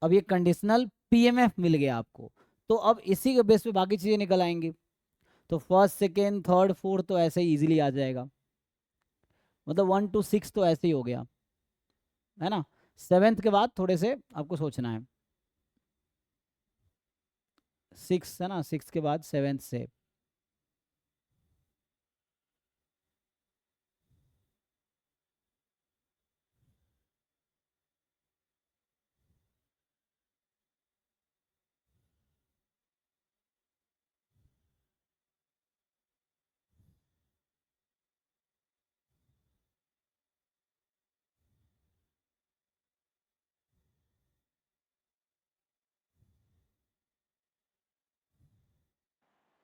अब ये कंडीशनल पीएमएफ मिल गया आपको, तो अब इसी के बेस पे बाकी चीज़ें निकल आएंगी। तो फर्स्ट सेकेंड थर्ड फोर्थ तो ऐसे ही इजीली आ जाएगा, मतलब 1 to 6 तो ऐसे ही हो गया, है ना। सेवेंथ के बाद थोड़े से आपको सोचना है, 6 है ना, 6 के बाद सेवेंथ से।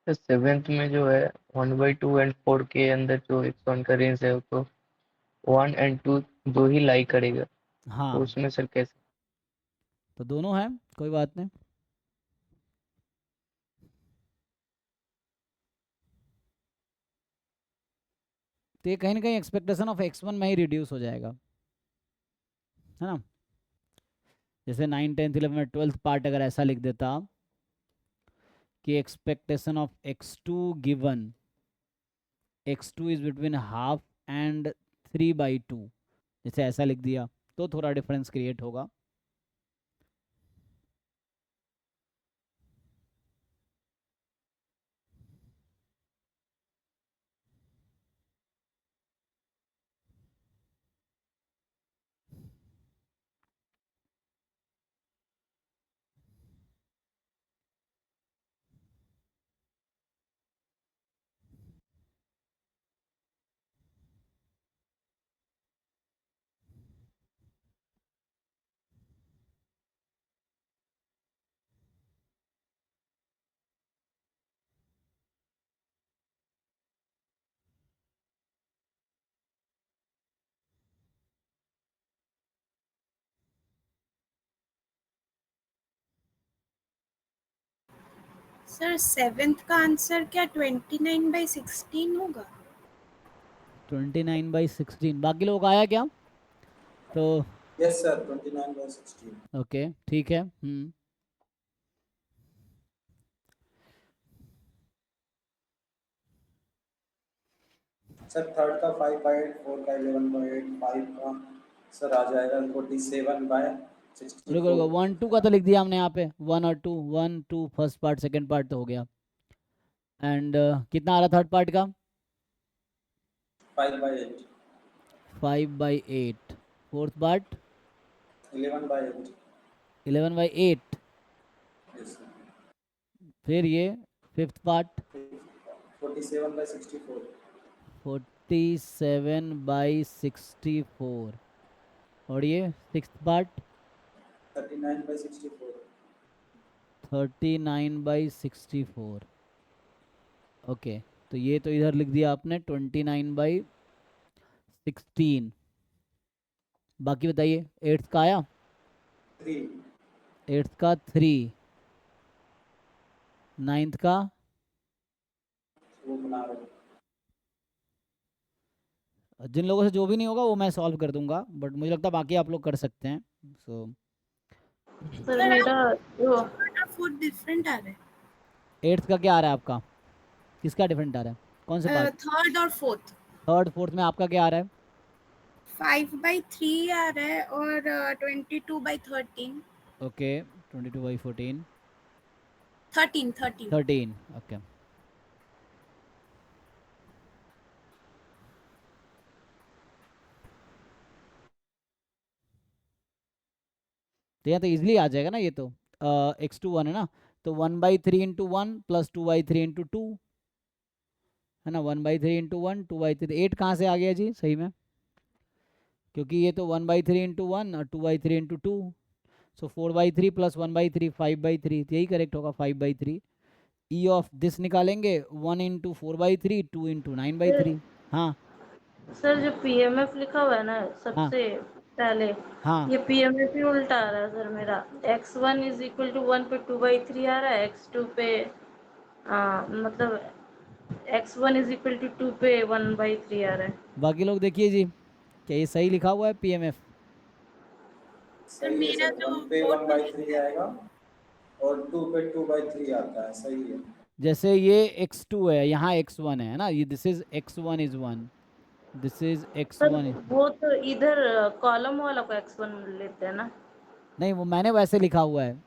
तो सेवेंथ में जो है 1/2 एंड 4 के अंदर जो x1 का रेंज है तो 1 एंड 2 दो ही लाई करेगा, तो हाँ उसमें सर कैसे? तो दोनों है, कोई बात नहीं। तो ये कहीं ना कहीं एक्सपेक्टेशन ऑफ x1 में ही रिड्यूस हो जाएगा, है ना। जैसे 9 10th 11 12th पार्ट अगर ऐसा लिख देता कि expectation of x2 given x2 is between half and 3/2, जैसे ऐसा लिख दिया तो थोड़ा डिफरेंस क्रिएट होगा। सर 7th का आंसर क्या 29/16 होगा? 29/16 बाकी लोग आया क्या? तो यस सर 29/16। ओके ठीक है। सर थर्ड का 5/8, फोर का 11/8, फाइव का सर आ जाएगा 47/64। रुको रुको 1 2 का तो लिख दिया हमने यहाँ पे, 1 और 2, 1 2 फर्स्ट पार्ट, सेकंड पार्ट तो हो गया। एंड कितना आ रहा थर्ड पार्ट का? 5/8, 5/8, फोर्थ पार्ट 11/8। 11/8, yes sir. फिर ये फिफ्थ पार्ट 47/64। 47/64, और ये सिक्स्थ पार्ट 39/64। 39/64। ओके तो ये तो इधर लिख दिया आपने 29/16। बाकी बताइए, एट्थ का आया? 3। एट्थ का 3, नाइन्थ का वो बना रहे। जिन लोगों से जो भी नहीं होगा वो मैं सॉल्व कर दूंगा, बट मुझे लगता है बाकी आप लोग कर सकते हैं। सो सर मेरा जो फोर्थ डिफरेंट आ रहा है। एट्थ का क्या आ रहा है आपका? किसका डिफरेंट आ रहा है? कौन से पार्ट? थर्ड और फोर्थ। थर्ड फोर्थ में आपका क्या आ रहा है? 5/3 आ रहा है और 22/13। ओके 22/14, 13 13। ओके तो यहाँ तो इजिली आ जाएगा ना ये तो। x2 1 है ना, तो 1/3 इंटू 1 प्लस 2/3 इंटू 2 है ना। 1/3 इंटू 1, 2/3, 8 कहाँ से आ गया जी सही में? क्योंकि ये तो 1/3 इंटू 1 और 2/3 इंटू 2, सो 4/3 प्लस 1/3, 5/3, यही करेक्ट होगा 5/3। ई ऑफ दिस निकालेंगे 1 इंटू 4/3, 2 इंटू 9/3। हाँ सर जो पीएमएफ लिखा हुआ है ना हाँ सबसे पहले, हाँ ये पीएमएफ ही उल्टा आ रहा है सर मेरा। x1 इज इक्वल टू 1 पे 2/3 आ रहा है, x2 पे मतलब x1 इज इक्वल टू 2 पे 1/3 आ रहा है। बाकी लोग देखिए जी, क्या ये सही लिखा हुआ है पीएमएफ? सर सही है मेरा सर, जो 1 पे फोर्थ 1/3 आएगा और 2 पे 2/3 आता है। सही है। जैसे ये x2 है, यहाँ x1 है ना, ये this is x1 is 1, this is sir x1। वो तो इधर कॉलम वाला को x1 लेते हैं ना। नहीं वो मैंने वैसे लिखा हुआ है।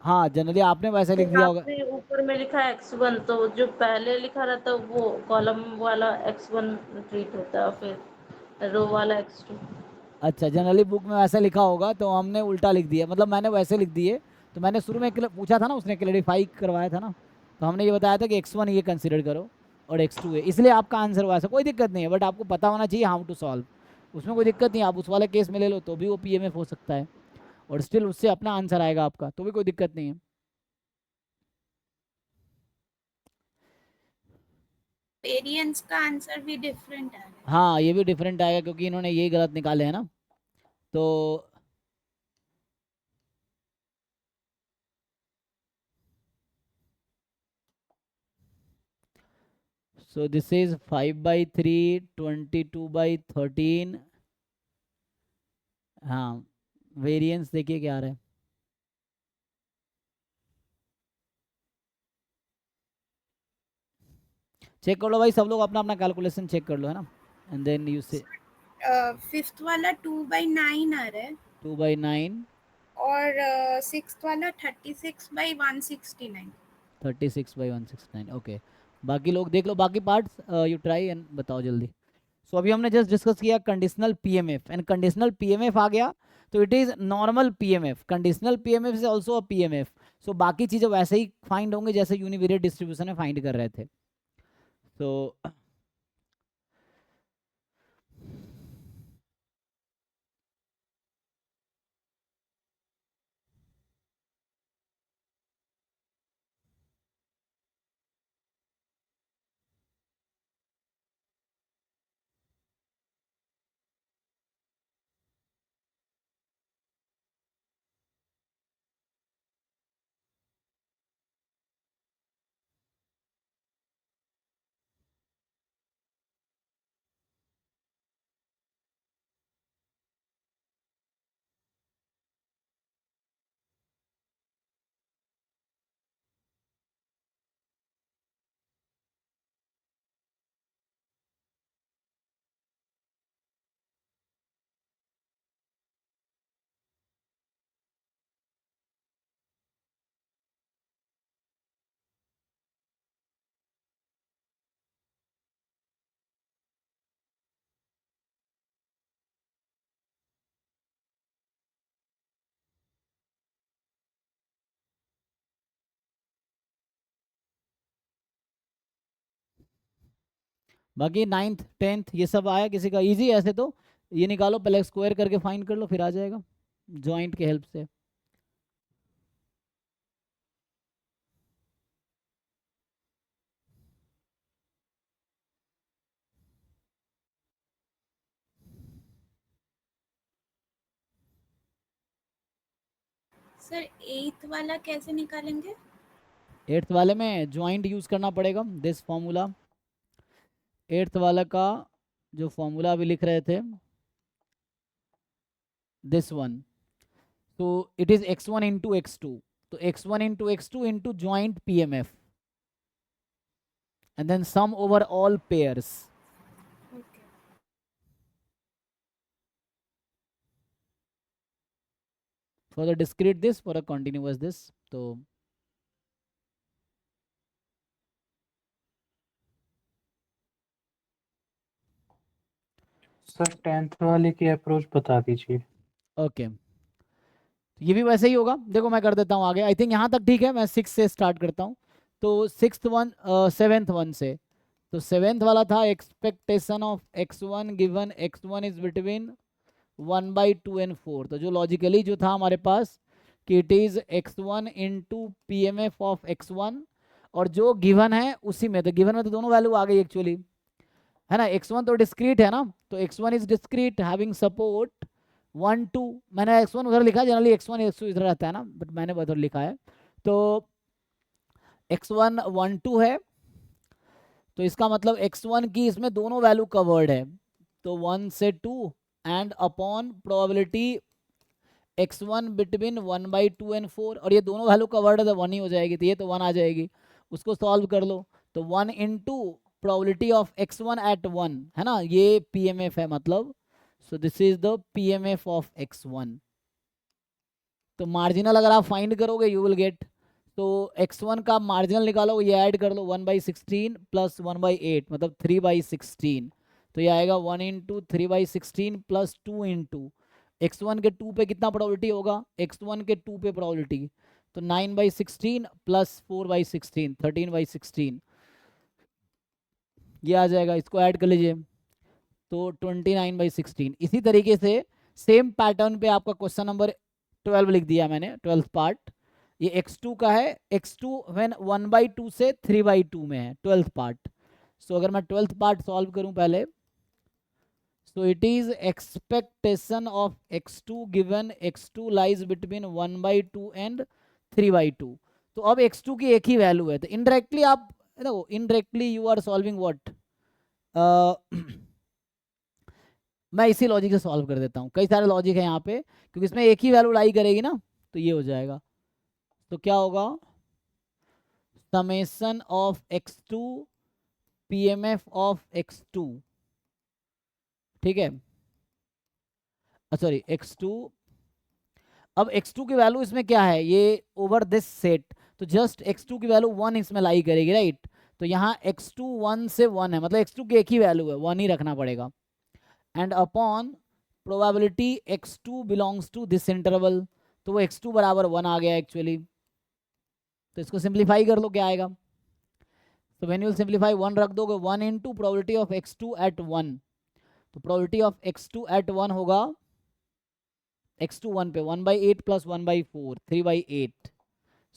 हाँ जनरली आपने वैसे लिख फिर दिया होगा। आपने ऊपर में लिखा है x1, तो जो पहले लिखा रहता है वो कॉलम वाला x1 ट्रीट होता है, फिर रो वाला x2। अच्छा जनरली बुक में वैसे लिखा होगा तो हमने उल्टा लिख दिया, मतलब मैंने वैसे लिख दिए। तो मैंने शुरू में पूछा था ना, उसने क्लेरिफाई करवाया था ना, तो हमने ये बताया था कि x1 ये कंसिडर करो और x2 है, इसलिए आपका आंसर हुआ। ऐसा कोई दिक्कत नहीं है, बट आपको पता होना चाहिए हाउ टू सॉल्व। उसमें कोई दिक्कत नहीं, आप उस वाले केस में ले लो तो भी वो पीएमएफ हो सकता है, और स्टिल उससे अपना आंसर आएगा आपका, तो भी कोई दिक्कत नहीं है। वेरिएंस का आंसर भी डिफरेंट आ रहा है। हाँ ये भी डिफरेंट आएगा क्योंकि इन्होंने ये गलत निकाले हैं ना। तो so this is 5/3, 22/13। हाँ वेरिएंस देखिए क्या आ रहा है। चेक कर लो भाई, सब लोग अपना अपना कैलकुलेशन चेक कर लो, है ना, एंड देन यू से फिफ्थ वाला 2/9 आ रहा है 2/9 और सिक्स्थ वाला 36/169। 36/169, ओके। बाकी लोग देख लो बाकी पार्ट्स, यू ट्राई एंड बताओ जल्दी। सो अभी हमने जस्ट डिस्कस किया conditional PMF, and conditional PMF आ गया तो it is normal PMF, conditional PMF is also a PMF. So बाकी चीजें वैसे ही फाइंड होंगे जैसे यूनिवेरिएट डिस्ट्रीब्यूशन में फाइंड कर रहे थे। तो बाकी 9th 10th ये सब आया किसी का इजी? ऐसे तो ये निकालो पहले, स्क्वायर करके फाइंड कर लो, फिर आ जाएगा जॉइंट के हेल्प से। सर 8th वाला कैसे निकालेंगे? 8th वाले में जॉइंट यूज करना पड़ेगा, दिस फॉर्मूला। 8th वाला का जो फॉर्मूला अभी लिख रहे थे, दिस वन, तो it is x1 into x2, तो x1 into x2 into joint PMF and then sum over all pairs. Okay for the discrete this, for a continuous this. तो सर 10th वाले की approach बता दीजिए। Okay ये भी वैसे ही होगा, देखो मैं कर देता हूँ आगे। आई थिंक यहाँ तक ठीक है, मैं 6 से स्टार्ट करता हूँ। तो 6th वन 7th वन से, तो 7th वाला था expectation of x1 given x1 is between 1/2 and 4। तो जो लॉजिकली जो था हमारे पास कि it is x1 into P M F of x1, और जो गिवन है उसी में, तो गिवन में तो दोनों वैल्यू आ गई एक्चुअली, है ना। x1 तो डिस्क्रीट है ना, तो x1 is discrete having support 1 2, मैंने x1 उधर लिखा है, जनरली x1 x2 इधर रहता है ना, बट मैंने उधर लिखा है। तो x1 1 2 है, तो इसका मतलब x1 की इसमें दोनों वैल्यू कवर्ड है, तो 1 से 2 and upon probability x1 between 1/2 and 4, और ये दोनों वैल्यू कवर्ड है तो 1 ही हो जाएगी, तो ये तो 1 आ जाएगी। उसको सॉल्व कर लो, तो 1 into probability of x1 at 1, है ना, ये पीएमएफ है मतलब। सो this is the PMF of x1। तो मार्जिनल अगर आप फाइंड करोगे यू विल गेट, तो x1 का मार्जिनल निकालो, ये ऐड कर लो 1/16 प्लस 1/8 मतलब 3/16, तो ये आएगा 1 इंटू 3/16 प्लस 2 इंटू x1 के 2 पे कितना प्रोबेबिलिटी होगा, x1 के 2 पे प्रोबेबिलिटी, तो 9/16 प्लस 4/16 13/16, ये आ जाएगा, इसको ऐड कर लीजिए तो 29/16। इसी तरीके से सेम पैटर्न पे आपका क्वेश्चन नंबर 12 लिख दिया मैंने, 12th पार्ट। ये x2 का है, x2 व्हेन 1/2 से 3/2 में है, 12th पार्ट। सो अगर मैं 12th पार्ट सॉल्व करूं पहले, so it is expectation of x2 given x2 lies between 1/2 and 3/2। तो अब x2 की एक ही वैल्यू है, तो इनडायरेक्टली आप देखो, indirectly you are solving what, मैं इसी लॉजिक से सॉल्व कर देता हूँ, कई सारे लॉजिक है यहाँ पे, क्योंकि इसमें एक ही वैल्यू लाई करेगी ना, तो ये हो जाएगा। तो क्या होगा, summation of x2 PMF of x2, ठीक है, सॉरी x2, अब x2 की वैल्यू इसमें क्या है, ये ओवर दिस सेट, तो जस्ट x2 की वैल्यू 1 इसमें लाई करेगी, राइट। तो यहाँ x2 1 से 1 है, मतलब x2 की एक ही वैल्यू है, 1 ही रखना पड़ेगा। And upon probability x2 belongs to this interval, तो वो x2 बराबर 1 आ गया एक्चुअली। तो इसको सिंप्लीफाई कर लो, क्या आएगा, तो व्हेन यू विल सिंप्लीफाई 1 रख दोगे, 1 into probability of x2 eight 1, तो प्रोबेबिलिटी ऑफ x2 एट 1 होगा x2 1 पे 1/8 प्लस 1/4 3/8,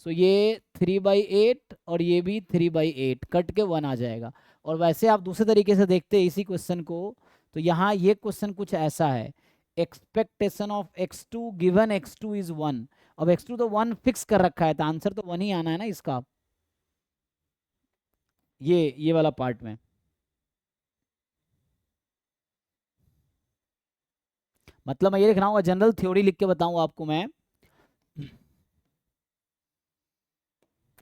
सो ये 3/8 और ये भी 3/8 कट के 1 आ जाएगा। और वैसे आप दूसरे तरीके से देखते हैं इसी क्वेश्चन को, तो यहाँ ये क्वेश्चन कुछ ऐसा है, expectation of x2 given x2 is 1, अब x2 तो 1 फिक्स कर रखा है, तो आंसर तो 1 ही आना है ना इसका, ये वाला पार्ट में। मतलब मैं ये लिख रहा हूँ, जनरल थ्योरी लिख के बताऊं आपको मैं,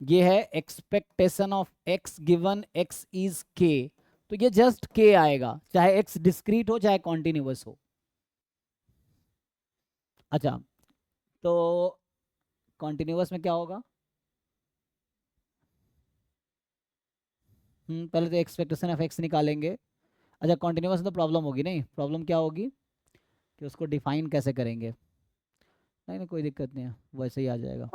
ये है expectation of x given x is k, तो ये जस्ट k आएगा, चाहे x डिस्क्रीट हो चाहे कॉन्टिन्यूअस हो। अच्छा, तो कॉन्टिन्यूअस में क्या होगा, पहले तो एक्सपेक्टेशन ऑफ x निकालेंगे। अच्छा, कॉन्टिन्यूअस में तो प्रॉब्लम होगी, नहीं प्रॉब्लम क्या होगी कि उसको डिफाइन कैसे करेंगे, नहीं कोई दिक्कत नहीं है, वैसे ही आ जाएगा।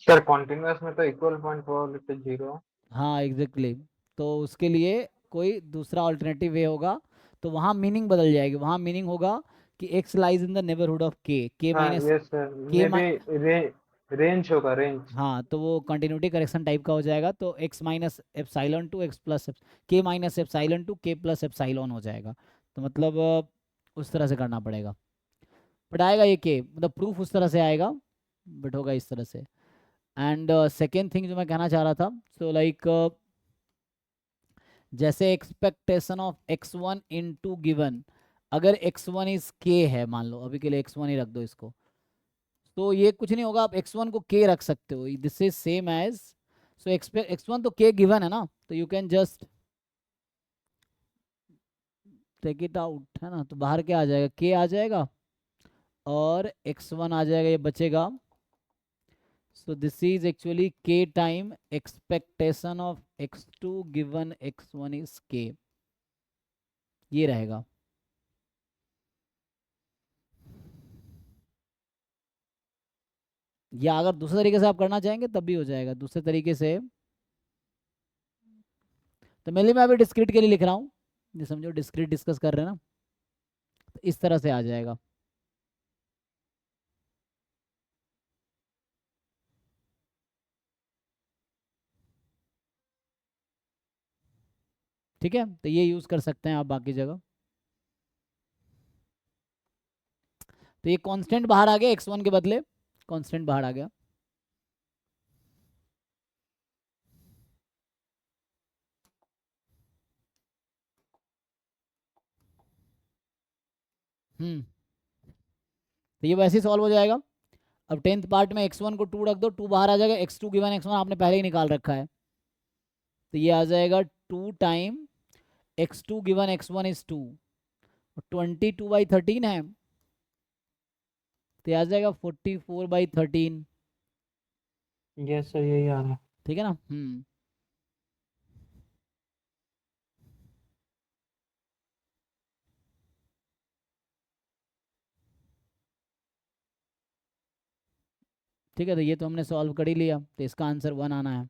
सर कॉन्टिन्यूअस में तो इक्वल पॉइंट प्रोबेबिलिटी 0। हाँ एग्जैक्टली, तो उसके लिए कोई दूसरा ऑल्टरनेटिव वे होगा, तो वहाँ मीनिंग बदल जाएगी, वहाँ मीनिंग होगा कि x lies in the neighbourhood of k हाँ minus yes sir, k may be range होगा, रेंज। हाँ, तो वो कंटिन्यूटी करेक्शन टाइप का हो जाएगा, तो x minus epsilon to x plus k minus epsilon to k plus epsilon हो जाएगा। तो मतलब उस तरह से करना पड़ेगा, बट आएगा ये k, मतलब प्रूफ उस तरह से आएगा, बट होगा इस तरह से। एंड सेकेंड थिंग जो मैं कहना चाह रहा था, सो लाइक जैसे expectation of x1 into given, अगर x1 इज k है, मान लो अभी के लिए x1 ही रख दो इसको, तो ये कुछ नहीं होगा, आप x1 को k रख सकते हो, this is same as, so x1 तो k गिवन है ना, तो you can just take it out, है ना, तो बाहर क्या आ जाएगा, k आ जाएगा और x1 आ जाएगा, ये बचेगा। So this is actually k time expectation of x2 given x1 is k, ये रहेगा। या अगर दूसरे तरीके से आप करना चाहेंगे तब भी हो जाएगा, दूसरे तरीके से, तो मेनली मैं अभी डिस्क्रीट के लिए लिख रहा हूँ, ये समझो डिस्क्रीट डिस्कस कर रहे हैं ना, तो इस तरह से आ जाएगा। ठीक है, तो ये यूज कर सकते हैं आप बाकी जगह। तो ये कांस्टेंट बाहर आ गया, x1 के बदले कांस्टेंट बाहर आ गया। तो ये वैसे ही सॉल्व हो जाएगा। अब 10th पार्ट में x1 को 2 रख दो, 2 बाहर आ जाएगा, x2 गिवन x1 आपने पहले ही निकाल रखा है, तो ये आ जाएगा 2 time x2 given x1 is 2, 22/13 है, तो ये आ जाएगा 44/13। यस सर, यही आ रहा है। ठीक है ना, ठीक है, तो ये तो हमने सॉल्व कर ही लिया, तो इसका आंसर 1 आना है।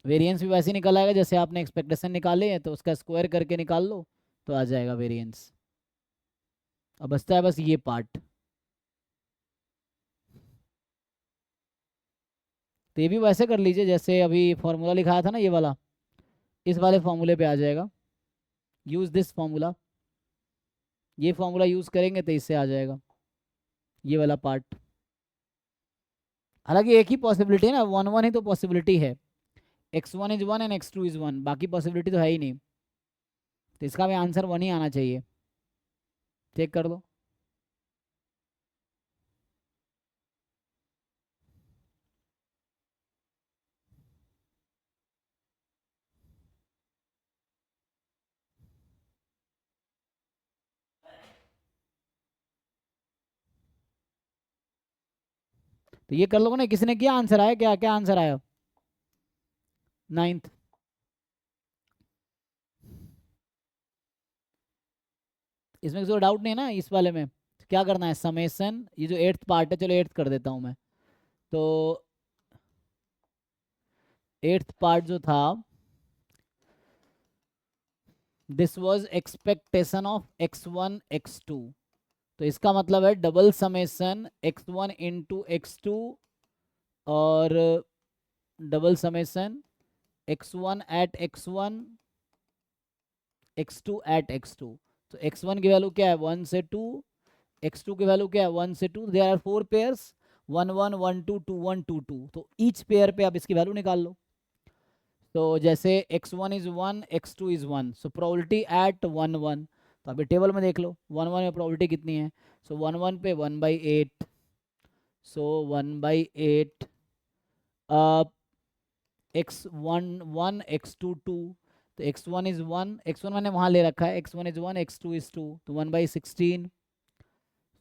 वेरिएंस भी वैसे ही निकल आएगा जैसे आपने एक्सपेक्टेशन निकाले हैं, तो उसका स्क्वायर करके निकाल लो तो आ जाएगा वेरिएंस। अब बचता है बस ये पार्ट, तो ये भी वैसे कर लीजिए जैसे अभी फॉर्मूला लिखाया था ना, ये वाला, इस वाले फॉर्मूले पे आ जाएगा, यूज दिस फॉर्मूला, ये फॉर्मूला यूज करेंगे तो इससे आ जाएगा ये वाला पार्ट। हालांकि एक ही पॉसिबिलिटी है ना, 1 1 ही तो पॉसिबिलिटी है, x1 is 1 and x2 is 1, बाकी पॉसिबिलिटी तो है ही नहीं, तो इसका भी आंसर 1 ही आना चाहिए। चेक कर लो। तो ये कर लोगे ना, किसी ने किया आंसर आया क्या, क्या आंसर आया 9th? इसमें कोई डाउट नहीं है ना इस वाले में? क्या करना है, समेसन, ये जो 8th पार्ट है, चलो 8th कर देता हूँ मैं। तो 8th पार्ट जो था, this was expectation of x1 x2, तो इसका मतलब है double summation x1 into x2 और double summation x1 eight x1 x2 eight x2। तो x1 की वैल्यू क्या है 1 से 2, x2 की वैल्यू क्या है 1 से 2, देयर आर 4 पेयर्स 1 1 1 2 2 1 2 2, तो ईच पेयर पे आप इसकी वैल्यू निकाल लो। तो जैसे x1 is 1 x2 is 1, so probability at 1 1, तो अभी टेबल में देख लो 1 1 में प्रोबेबिलिटी कितनी है, सो 1 1 पे 1/8, सो 1/8 x1 1 x2 2, तो x1 इज 1, x1 मैंने वहाँ ले रखा है, x1 इज 1 x2 इज 2, तो 1/16,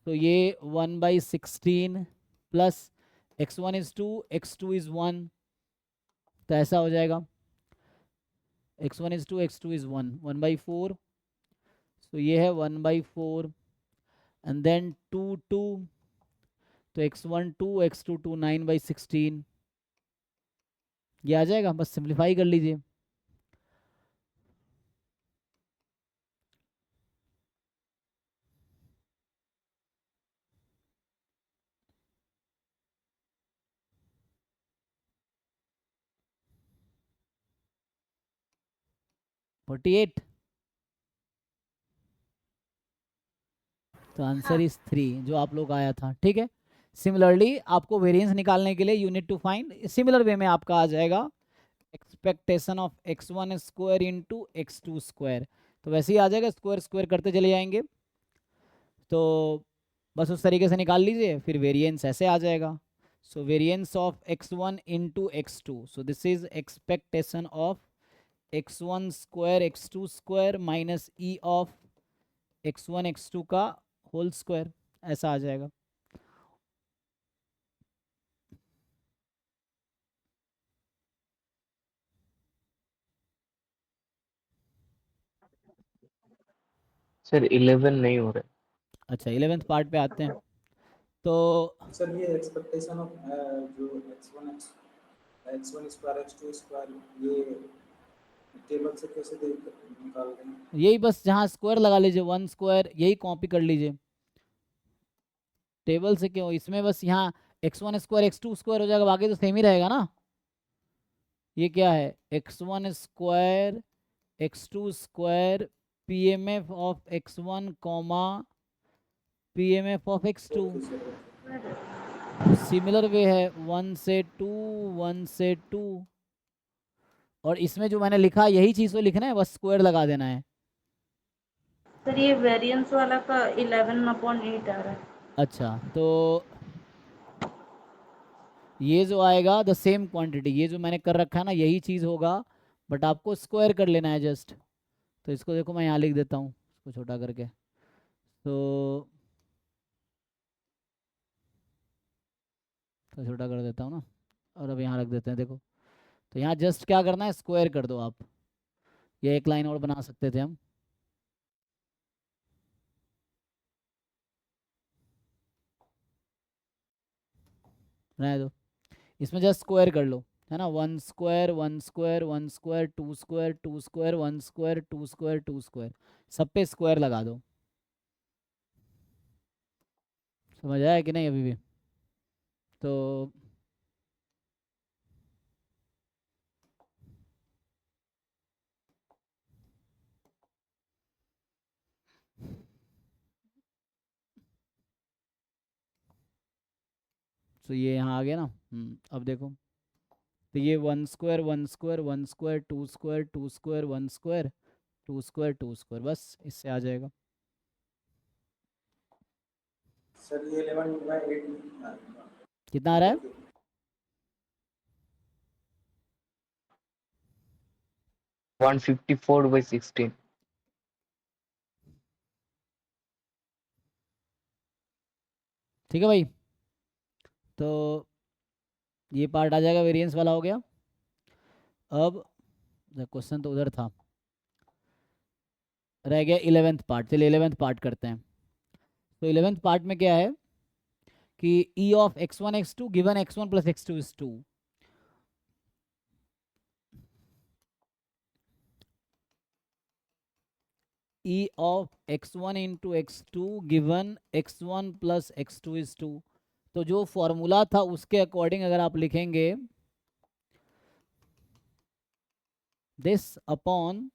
तो ये 1/16 plus x1 is 2 x2 is 1, तो ऐसा हो जाएगा x1 इज 2 x2 इज 1, 1/4, तो ये है 1/4 एंड देन 2 2, तो x1 2 x2 2, 9/16, ये आ जाएगा, बस सिंप्लीफाई कर लीजिए। फोर्टी एट, तो आंसर इज 3 जो आप लोग आया था, ठीक है। सिमिलरली आपको वेरिएंस निकालने के लिए you need to find, similar way में आपका आ जाएगा expectation of x1 square into x2 square, तो वैसे ही आ जाएगा, स्क्वायर स्क्वायर करते चले जाएंगे, तो बस उस तरीके से निकाल लीजिए, फिर वेरिएंस ऐसे आ जाएगा। So variance of x1 into x2, so this is expectation of x1 square x2 square minus E of x1 x2 का होल स्क्वायर, ऐसा आ जाएगा। सर 11 नहीं हो रहा अच्छा 11th पार्ट पे आते हैं, तो सर ये एक्सपेक्टेशन ऑफ जो x1 स्क्वायर x2 स्क्वायर ये टेबल से कैसे देख निकाल रहे हैं? यही बस जहाँ स्क्वायर लगा लीजिए 1 स्क्वायर, यही कॉपी कर लीजिए टेबल से, क्यों इसमें बस यहाँ x1 स्क्वायर x2 स्क्वायर हो जाएगा, बाकी तो सेम ही रहेगा ना। ये क्या है x1 square x2 square pmf of x1 comma pmf of x2, okay sir, okay. तो सिमिलर वे है 1 से 2 1 से 2, और इसमें जो मैंने लिखा यही चीज़ तो लिखना है, बस स्क्वायर लगा देना है। सर ये वेरिएंस वाला का 11/8 आ रहा है। अच्छा तो ये जो आएगा द सेम क्वांटिटी, ये जो मैंने कर रखा है ना यही चीज़ होगा, बट आपको स्क्वायर कर लेना है जस्ट। तो इसको देखो मैं यहाँ लिख देता हूँ, इसको छोटा करके, तो छोटा कर देता हूँ ना, और अब यहाँ रख देते हैं, देखो तो यहाँ जस्ट क्या करना है, स्क्वायर कर दो आप, ये एक लाइन और बना सकते थे हम, रहने दो, इसमें जस्ट स्क्वायर कर लो, है ना, 1 square 1 square 1 square 2 square 2 square 1 square 2 square 2 square, सब पे स्क्वायर लगा दो। समझ आया कि नहीं अभी भी? तो ये यहाँ आ गया ना, अब देखो तो ये 1 square 1 square 1 square 2 square 2 square 1 square 2 square 2 square, बस इससे आ जाएगा। सर ये 11/8 कितना आ रहा है? है 154/16। ठीक है भाई, तो ये पार्ट आ जाएगा, वेरिएंस वाला हो गया। अब क्वेश्चन तो उधर था, रह गया 11th पार्ट। चलिए 11th पार्ट करते हैं। तो 11th पार्ट में क्या है कि e of x1 x2 given x1 plus x2 is 2। e of x1 into x2 given x1 plus x2 is 2। तो जो फॉर्मूला था उसके अकॉर्डिंग अगर आप लिखेंगे दिस अपॉन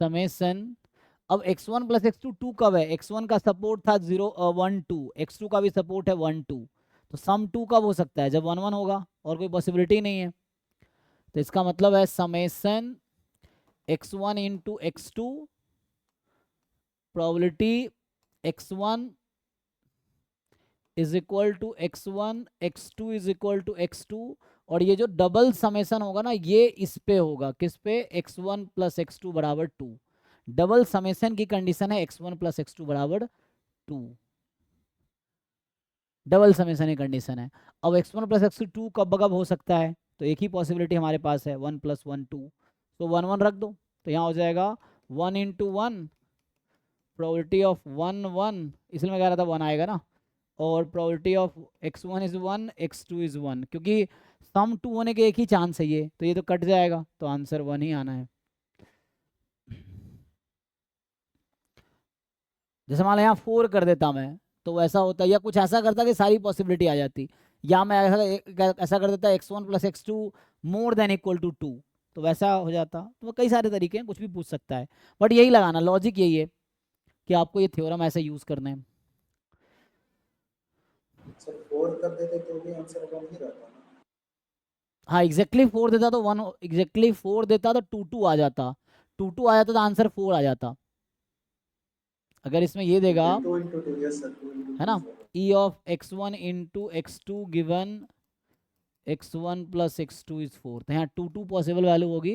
समेसन, अब x1 प्लस x2 2 कब है? x1 का सपोर्ट था 0 1 2, x2 का भी सपोर्ट है 1 2, तो सम 2 कब हो सकता है? जब 1 1 होगा, और कोई पॉसिबिलिटी नहीं है। तो इसका मतलब है summation x1 into x2 probability x1 is equal to x1 x2 is equal to x2, और ये जो डबल समेसन होगा ना ये इस पे होगा, किस पे? x1 प्लस x2 बराबर 2। डबल समेसन की कंडीशन है x1 प्लस x2 बराबर 2, डबल समेसन की कंडीशन है। अब x1 प्लस x2 2 कब कब हो सकता है? तो एक ही पॉसिबिलिटी हमारे पास है 1 प्लस 1 2, तो 1 1 रख दो, तो यहाँ हो जाएगा 1 इंटू 1 प्रोबेबिलिटी ऑफ 1 1, इसलिए मैं कह रहा था 1 आएगा ना, और probability of x1 is 1 x2 is 1, क्योंकि सम 2 होने के एक ही चांस है ये, तो ये तो कट जाएगा, तो आंसर 1 ही आना है। जैसे मान लो यहाँ 4 कर देता मैं तो वैसा होता, या कुछ ऐसा करता कि सारी पॉसिबिलिटी आ जाती, या मैं ऐसा कर देता x1 plus x2 more than equal to 2, तो वैसा हो जाता। तो कई सारे तरीके हैं, कुछ भी पूछ सकता है, बट यही लगाना, लॉजिक यही है कि आपको ये थ्योरम ऐसे यूज करने हैं। सर 4 कर देते तो भी आंसर 1 ही रहता ना। हाँ एग्जैक्टली 4 देता तो 1, एग्जैक्टली 4 देता तो 2 2 आ जाता, 2 2 आ जाता तो आंसर 4 आ जाता। अगर इसमें ये देगा 2 into 2, yes sir, 2 into 2 है ना, sir. e of x1 into x2 given x1 plus x2 is 4, तो यहाँ 2 2 पॉसिबल वैल्यू होगी,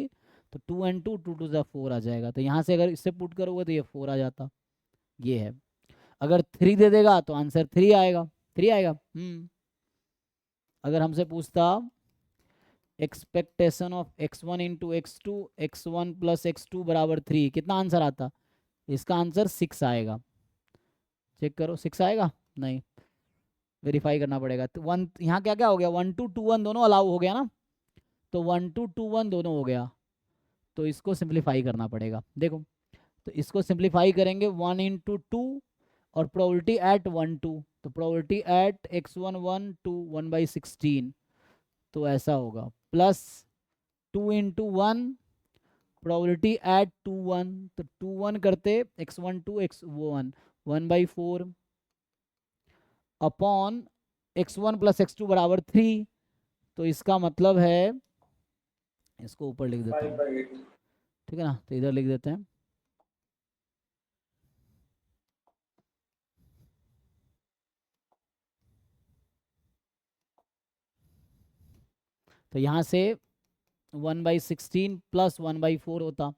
तो 2 and 2 2 2 4 आ जाएगा। तो यहाँ से अगर इससे पुट करोगे तो ये 4 आ जाता, ये है। अगर 3 दे देगा तो आंसर 3 आएगा, 3 आएगा। अगर हमसे पूछता expectation of x1 into x2 x1 plus x2 बराबर 3, कितना आंसर आता? इसका आंसर 6 आएगा। चेक करो 6 आएगा, नहीं, वेरीफाई करना पड़ेगा। तो 1 यहाँ क्या क्या हो गया, 1 2 2 1 दोनों अलाउ हो गया ना, तो 1 2 2 1 दोनों हो गया, तो इसको सिंप्लीफाई करना पड़ेगा। देखो तो इसको सिंप्लीफाई करेंगे 1 इंटू 2 और प्रोबेबिलिटी एट 1 2, तो प्रोबेबिलिटी एट x1 1 2 1/16, तो ऐसा होगा, प्लस 2 इंटू 1 प्रोबेबिलिटी एट 2 1, तो 2 1 करते x1 2 x1 1/4 upon x1 plus x2 बराबर 3, तो इसका मतलब है, इसको ऊपर लिख देते हैं, 5/8। ठीक है ना, तो इधर लिख देते हैं। तो यहाँ से 1/16 प्लस 1/4 होता,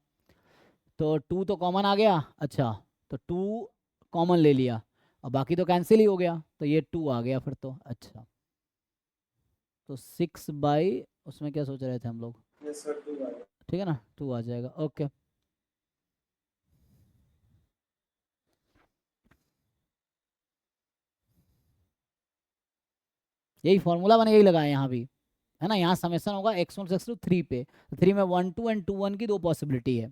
तो 2 तो कॉमन आ गया, अच्छा तो 2 कॉमन ले लिया, और बाकी तो कैंसिल ही हो गया, तो ये 2 आ गया फिर तो। अच्छा तो 6 बाई, उसमें क्या सोच रहे थे हम लोग, यस सर 2 आएगा। ठीक है ना, 2 आ जाएगा, ओके। यही फॉर्मूला मैंने यही लगाया यहाँ भी, है ना, यहाँ समेसन होगा x1 से x2 3 पे, तो 3 में 1 2 एंड 2 1 की 2 पॉसिबिलिटी है।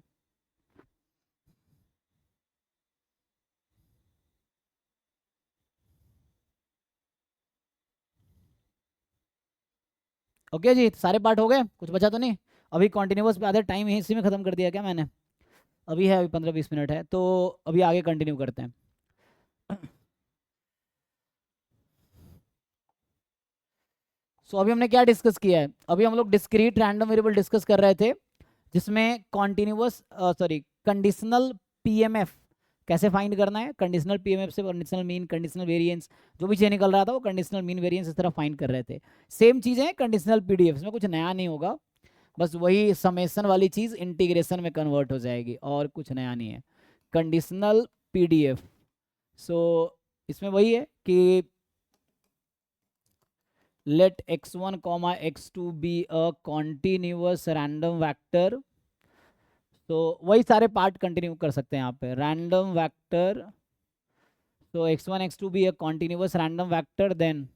ओके जी, सारे पार्ट हो गए, कुछ बचा तो नहीं? अभी कॉन्टिन्यूस पे आधे टाइम इसी में ख़त्म कर दिया क्या मैंने? अभी है, अभी 15-20 मिनट है, तो अभी आगे कंटिन्यू करते हैं। सो अभी हमने क्या डिस्कस किया है, अभी हम लोग डिस्क्रीट रैंडम वेरिएबल डिस्कस कर रहे थे जिसमें कॉन्टिन्यूअस कंडीशनल पीएमएफ कैसे फाइंड करना है, कंडीशनल पीएमएफ से कंडीशनल मीन, कंडीशनल वेरिएंस, जो भी चीज़ निकल रहा था वो कंडीशनल मीन वेरिएंस इस तरह फाइंड कर रहे थे। सेम चीज़ है कंडीशनल पीडीएफ, इसमें कुछ नया नहीं होगा, बस वही समेशन वाली चीज़ इंटीग्रेशन में कन्वर्ट हो जाएगी और कुछ नया नहीं है। कंडीशनल पीडीएफ, सो इसमें वही है कि let x1 comma x2 be a continuous random vector, तो वही सारे पार्ट कंटिन्यू कर सकते हैं यहाँ पे। रैंडम वेक्टर, तो x1 x2 be a continuous random vector, then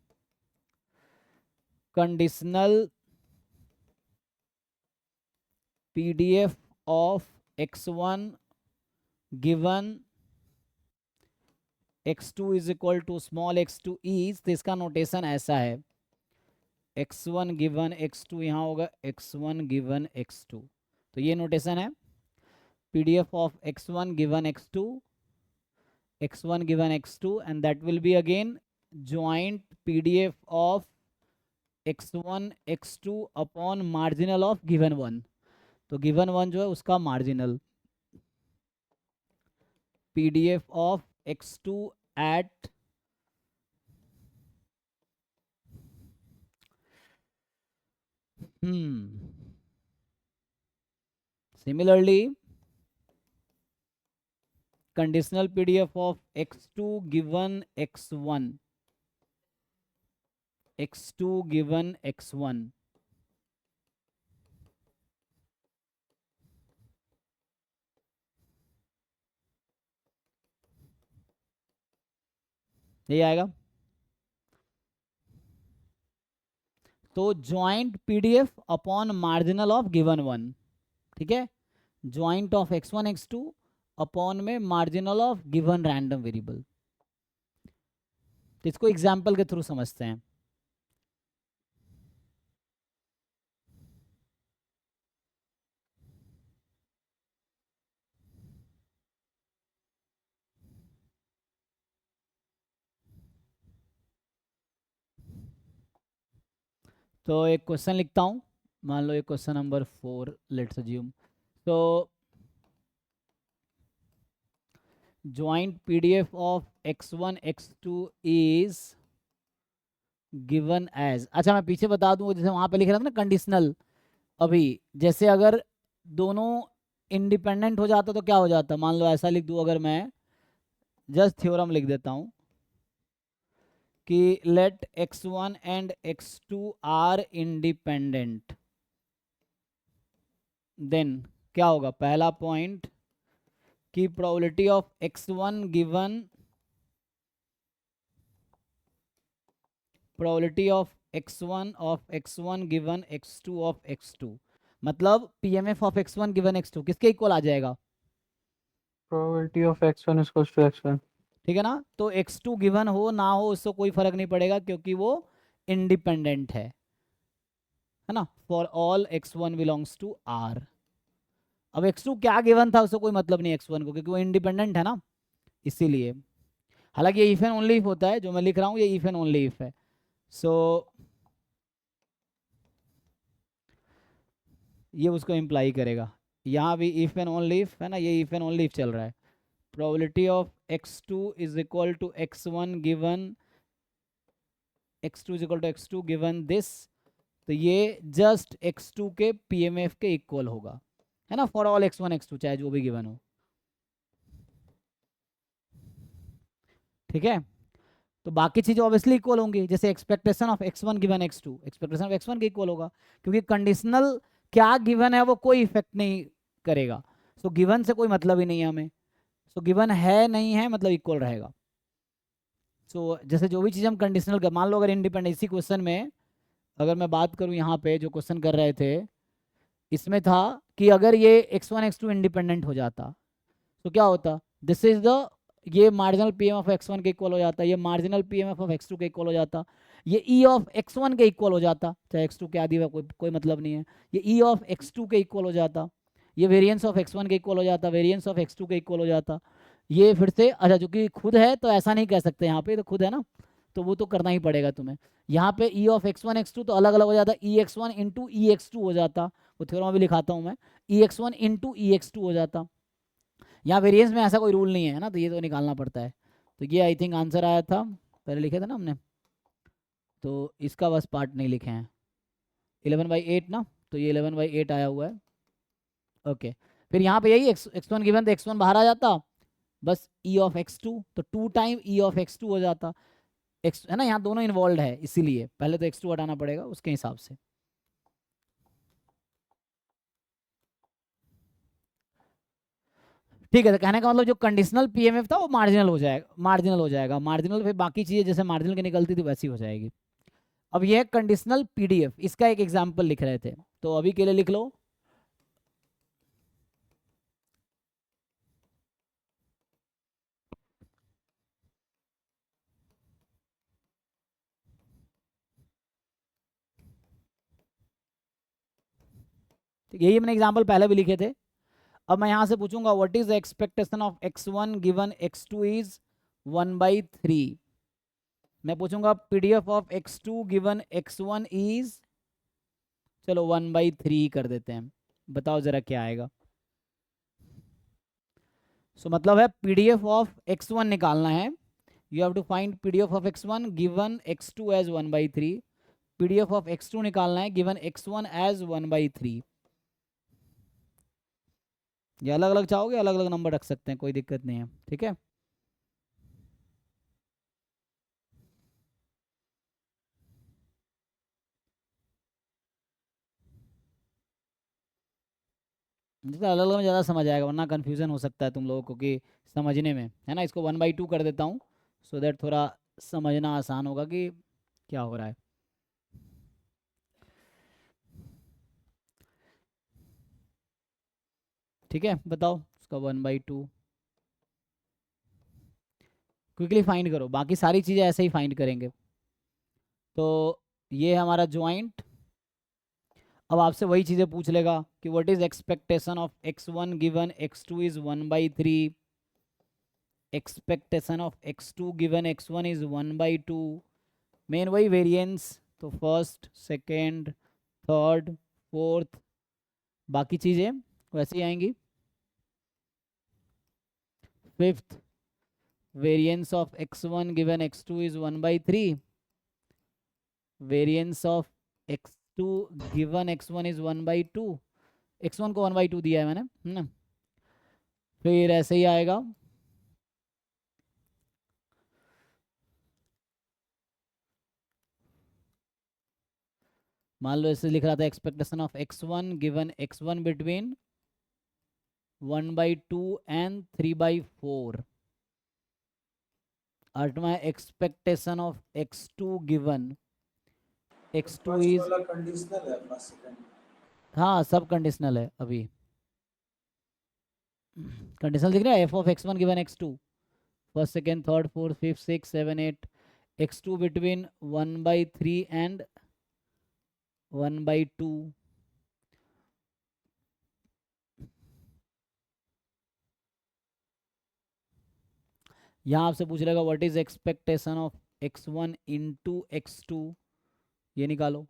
conditional pdf of x1 given x2 is equal to small x2 is, तो इसका नोटेशन ऐसा है x1 गिवन x2, यहाँ होगा x1 गिवन x2, तो ये नोटेशन है pdf of x1 given x2, x1 given x2, and that will be again joint pdf of x1 x2 upon marginal of given 1, तो given 1 जो है उसका marginal pdf of x2 at similarly conditional pdf of x2 given x1, x2 given x1, ये आएगा। तो joint PDF upon marginal of given 1, ठीक है, joint of x1 x2 upon में marginal of given random variable. तो इसको example के through समझते हैं। तो एक क्वेश्चन लिखता हूँ, मान लो ये क्वेश्चन नंबर 4, लेट्स अज्यूम। तो joint pdf of x1 x2 is given as, अच्छा मैं पीछे बता दूं, जैसे वहां पे लिख रहा था ना कंडीशनल, अभी जैसे अगर दोनों इंडिपेंडेंट हो जाता तो क्या हो जाता, मान लो ऐसा लिख दूं, अगर मैं जस्ट थ्योरम लिख देता हूं कि let x1 and x2 are independent, then क्या होगा, पहला पॉइंट की probability of x1 given probability of x1 given x2 of x2, मतलब pmf of x1 given x2 किसके इक्वल आ जाएगा, probability of x1 equals to x1, ठीक है ना। तो x2 गिवन हो ना हो उससे कोई फर्क नहीं पड़ेगा क्योंकि वो इंडिपेंडेंट है ना, for all x1 belongs to r। अब x2 क्या गिवन था उससे कोई मतलब नहीं x1 को, क्योंकि वो इंडिपेंडेंट है ना, इसीलिए। हालांकि ये इफ एंड ओनली इफ होता है, जो मैं लिख रहा हूँ ये इफ एंड ओनली इफ है। सो ये उसको इम्प्लाई करेगा, यहाँ भी इफ एंड ओनली इफ है ना, ये इफ एंड ओनली इफ चल रहा है। Probability of x2 is equal to x1 given x2 is equal to x2 given this, तो ये जस्ट x2 के pmf के इक्वल होगा, है ना, फॉर ऑल x1 x2 चाहे जो भी गिवन हो, ठीक है। तो बाकी चीजें ऑब्वियसली इक्वल होंगी, जैसे expectation of x1 given x2 expectation of x1 के इक्वल होगा, क्योंकि कंडीशनल क्या गिवन है वो कोई इफेक्ट नहीं करेगा। सो गिवन से कोई मतलब ही नहीं है हमें, सो गिवन है नहीं है मतलब इक्वल रहेगा। सो जैसे जो भी चीज़ हम कंडीशनल, मान लो अगर इंडिपेंडेंट, इसी क्वेश्चन में अगर मैं बात करूँ यहाँ पे जो क्वेश्चन कर रहे थे, इसमें था कि अगर ये x1 x2 इंडिपेंडेंट हो जाता तो क्या होता, दिस इज द, ये मार्जिनल पीएम ऑफ x1 के इक्वल हो जाता, ये मार्जिनल पीएमएफ ऑफ x2 के इक्वल हो जाता, ये ई ऑफ x1 के इक्वल हो जाता, चाहे x2 के आदि हुआ कोई मतलब नहीं है, ये ई ऑफ x2 के इक्वल हो जाता, ये वेरिएंस ऑफ x1 के इक्वल हो जाता, वेरिएंस ऑफ x2 के इक्वल हो जाता, ये फिर से, अच्छा जो कि खुद है तो ऐसा नहीं कह सकते यहाँ पे, तो खुद है ना, तो वो तो करना ही पड़ेगा तुम्हें। यहाँ पे ई ऑफ x1 x2 तो अलग अलग हो जाता, E X one into E X two हो जाता, वो थ्योरम अभी लिखाता हूँ मैं, E X one into E X two हो जाता। यहाँ वेरिएंस में ऐसा कोई रूल नहीं है ना, तो ये तो निकालना पड़ता है। तो ये आई थिंक आंसर आया था, पहले लिखे थे ना हमने, तो इसका बस पार्ट नहीं लिखे हैं। 11/8 ना, तो ये 11/8 आया हुआ है। ओके, फिर यहाँ पे यही x1 गिवन तो x1 बाहर आ जाता, बस e ऑफ x2 तो 2 टाइम e ऑफ x2 हो जाता। x है ना, यहाँ दोनों इन्वॉल्व है, इसीलिए पहले तो x2 हटाना पड़ेगा उसके हिसाब से। ठीक है, तो कहने का मतलब जो कंडीशनल पीएमएफ था वो मार्जिनल हो जाएगा, मार्जिनल फिर बाकी चीज़ें जैसे मार्जिनल की निकलती थी वैसी हो जाएगी। अब ये कंडीशनल पीडीएफ, इसका एक एग्जाम्पल लिख रहे थे, तो अभी के लिए लिख लो। यही मैंने एग्जाम्पल पहले भी लिखे थे। अब मैं यहाँ से पूछूंगा what is the expectation of x1 given x2 is 1/3। मैं पूछूंगा PDF of x2 given x1 is, चलो 1/3 कर देते हैं, बताओ जरा क्या आएगा। सो मतलब है पीडीएफ ऑफ x1 निकालना है, you have to find PDF of x1 given x2 as 1/3, PDF of x2 निकालना है गिवन x1 एज 1/3। ये अलग अलग चाहोगे अलग अलग नंबर रख सकते हैं, कोई दिक्कत नहीं है, ठीक है। जैसे अलग अलग में ज़्यादा समझ आएगा, वरना कन्फ्यूज़न हो सकता है तुम लोगों को कि समझने में, है ना। इसको 1/2 कर देता हूँ सो दैट थोड़ा समझना आसान होगा कि क्या हो रहा है। ठीक है, बताओ उसका 1/2 क्विकली फाइंड करो, बाकी सारी चीज़ें ऐसे ही फाइंड करेंगे। तो ये हमारा ज्वाइंट, अब आपसे वही चीज़ें पूछ लेगा कि what is expectation of x1 given x2 is 1/3, expectation of x2 given x1 is 1/2, main वही वेरिएंस, तो फर्स्ट सेकेंड थर्ड फोर्थ, बाकी चीज़ें वैसे ही आएंगी। Fifth, variance of x1 given x2 is 1/3, variance of x2 given x1 is 1/2, x1 को 1/2 दिया है मैंने, है ना। फिर ऐसे ही आएगा, मान लो ऐसे लिख रहा था expectation of x1 given x1 between 1/2 and 3/4, आठवां expectation of x2 given x2 first is, वाला कंडीशनल है, फर्स्ट सेकंड। हाँ सब कंडीशनल है अभी, कंडीशनल दिख रहा है, f of x1 given x2, first second third fourth fifth six seven eight, x2 between 1/3 and 1/2, यहाँ आपसे पूछ लेगा what is expectation of x1 into x2, ये निकालो।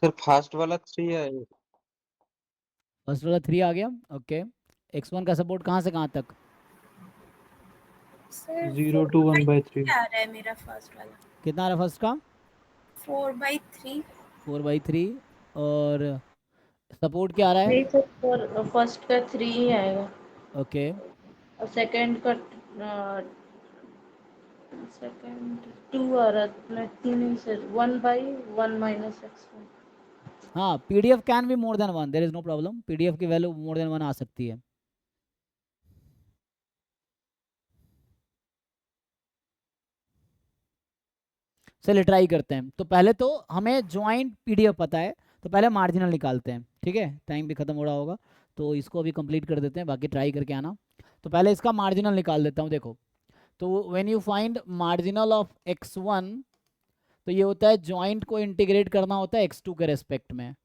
सर फर्स्ट वाला 3 है। फर्स्ट वाला 3 आ गया। ओके, x1 का सपोर्ट कहाँ से कहाँ तक? Sir 0 to 1/3। आ रहा है मेरा फर्स्ट वाला। कितना आ रहा है फर्स्ट का? 4/3। 4/3। और सपोर्ट क्या आ रहा है? नहीं सर, फर्स्ट का 3 ही आएगा ओके, और सेकंड का 2 आ रहा है। नहीं सर, 1/1 माइनस x1। हाँ, PDF can be more than 1, there is no problem. PDF की वैल्यू मोर देन 1 आ सकती है। चलिए ट्राई करते हैं। तो पहले तो हमें ज्वाइंट पीडीएफ पता है, तो पहले मार्जिनल निकालते हैं। ठीक है, टाइम भी खत्म हो रहा होगा, तो इसको अभी कंप्लीट कर देते हैं, बाकी ट्राई करके आना। तो पहले इसका मार्जिनल निकाल देता हूँ। देखो, तो when you find marginal of x1, तो ये होता है ज्वाइंट को इंटीग्रेट करना होता है x2 के रेस्पेक्ट में।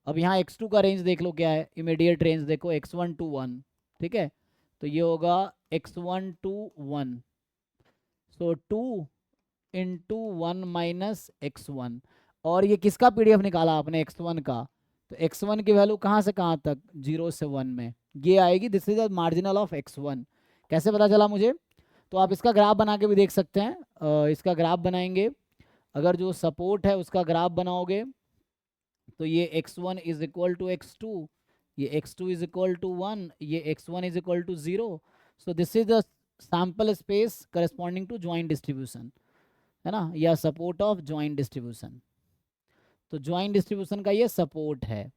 अब यहाँ x2 का रेंज देख लो क्या है, इमीडिएट रेंज देखो x1 to 1। ठीक है, तो ये होगा x1 to 1, so 2 into 1 minus x1। और ये किसका पीडीएफ निकाला आपने? x1 का। तो x1 की वैल्यू कहाँ से कहाँ तक? 0 से 1 में ये आएगी। This is the marginal of x1। कैसे पता चला मुझे? तो आप इसका ग्राफ बना के भी देख सकते हैं। इसका ग्राफ बनाएंगे, अगर जो सपोर्ट है उसका ग्राफ बनाओगे तो ये x1 is equal to x2, ये x2 इज इक्वल टू 1, ये x1 is equal to 0। So this is the sample space corresponding to joint distribution, है ना, या सपोर्ट ऑफ ज्वाइंट डिस्ट्रीब्यूशन। तो ज्वाइंट डिस्ट्रीब्यूशन का ये सपोर्ट है।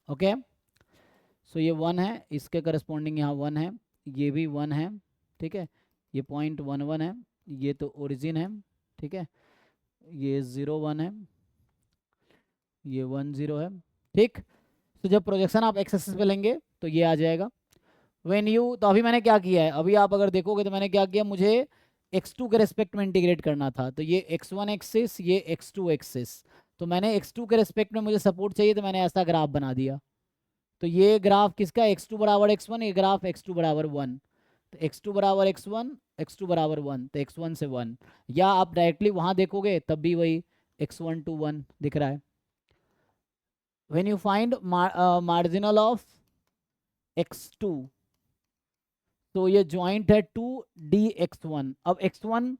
ओके, सो ये 1 है, इसके करस्पॉन्डिंग यहाँ 1 है, ये भी 1 है। ठीक है, ये 0.11 है, ये तो ओरिजिन है। ठीक है, ये 0 1 है, ये 1 0 है। ठीक, तो जब प्रोजेक्शन आप एक्स एक्सिस पे लेंगे तो ये आ जाएगा। व्हेन यू, तो अभी मैंने क्या किया है, अभी आप अगर देखोगे तो मैंने क्या किया, मुझे x2 के रेस्पेक्ट में इंटीग्रेट करना था। तो ये x1 एक्सिस, ये x2 एक्सिस। तो मैंने x2 के रेस्पेक्ट में मुझे सपोर्ट चाहिए, तो मैंने ऐसा ग्राफ बना दिया। तो ये ग्राफ किसका? x2 बराबर x1, ये ग्राफ x2 बराबर 1। तो x2 बराबर x1, x2 बराबर 1, तो x1 से 1। या आप डायरेक्टली वहाँ देखोगे तब भी वही x1 to 1 दिख रहा है। When you find marginal of x2, तो ये ज्वाइंट है 2dx1। अब x1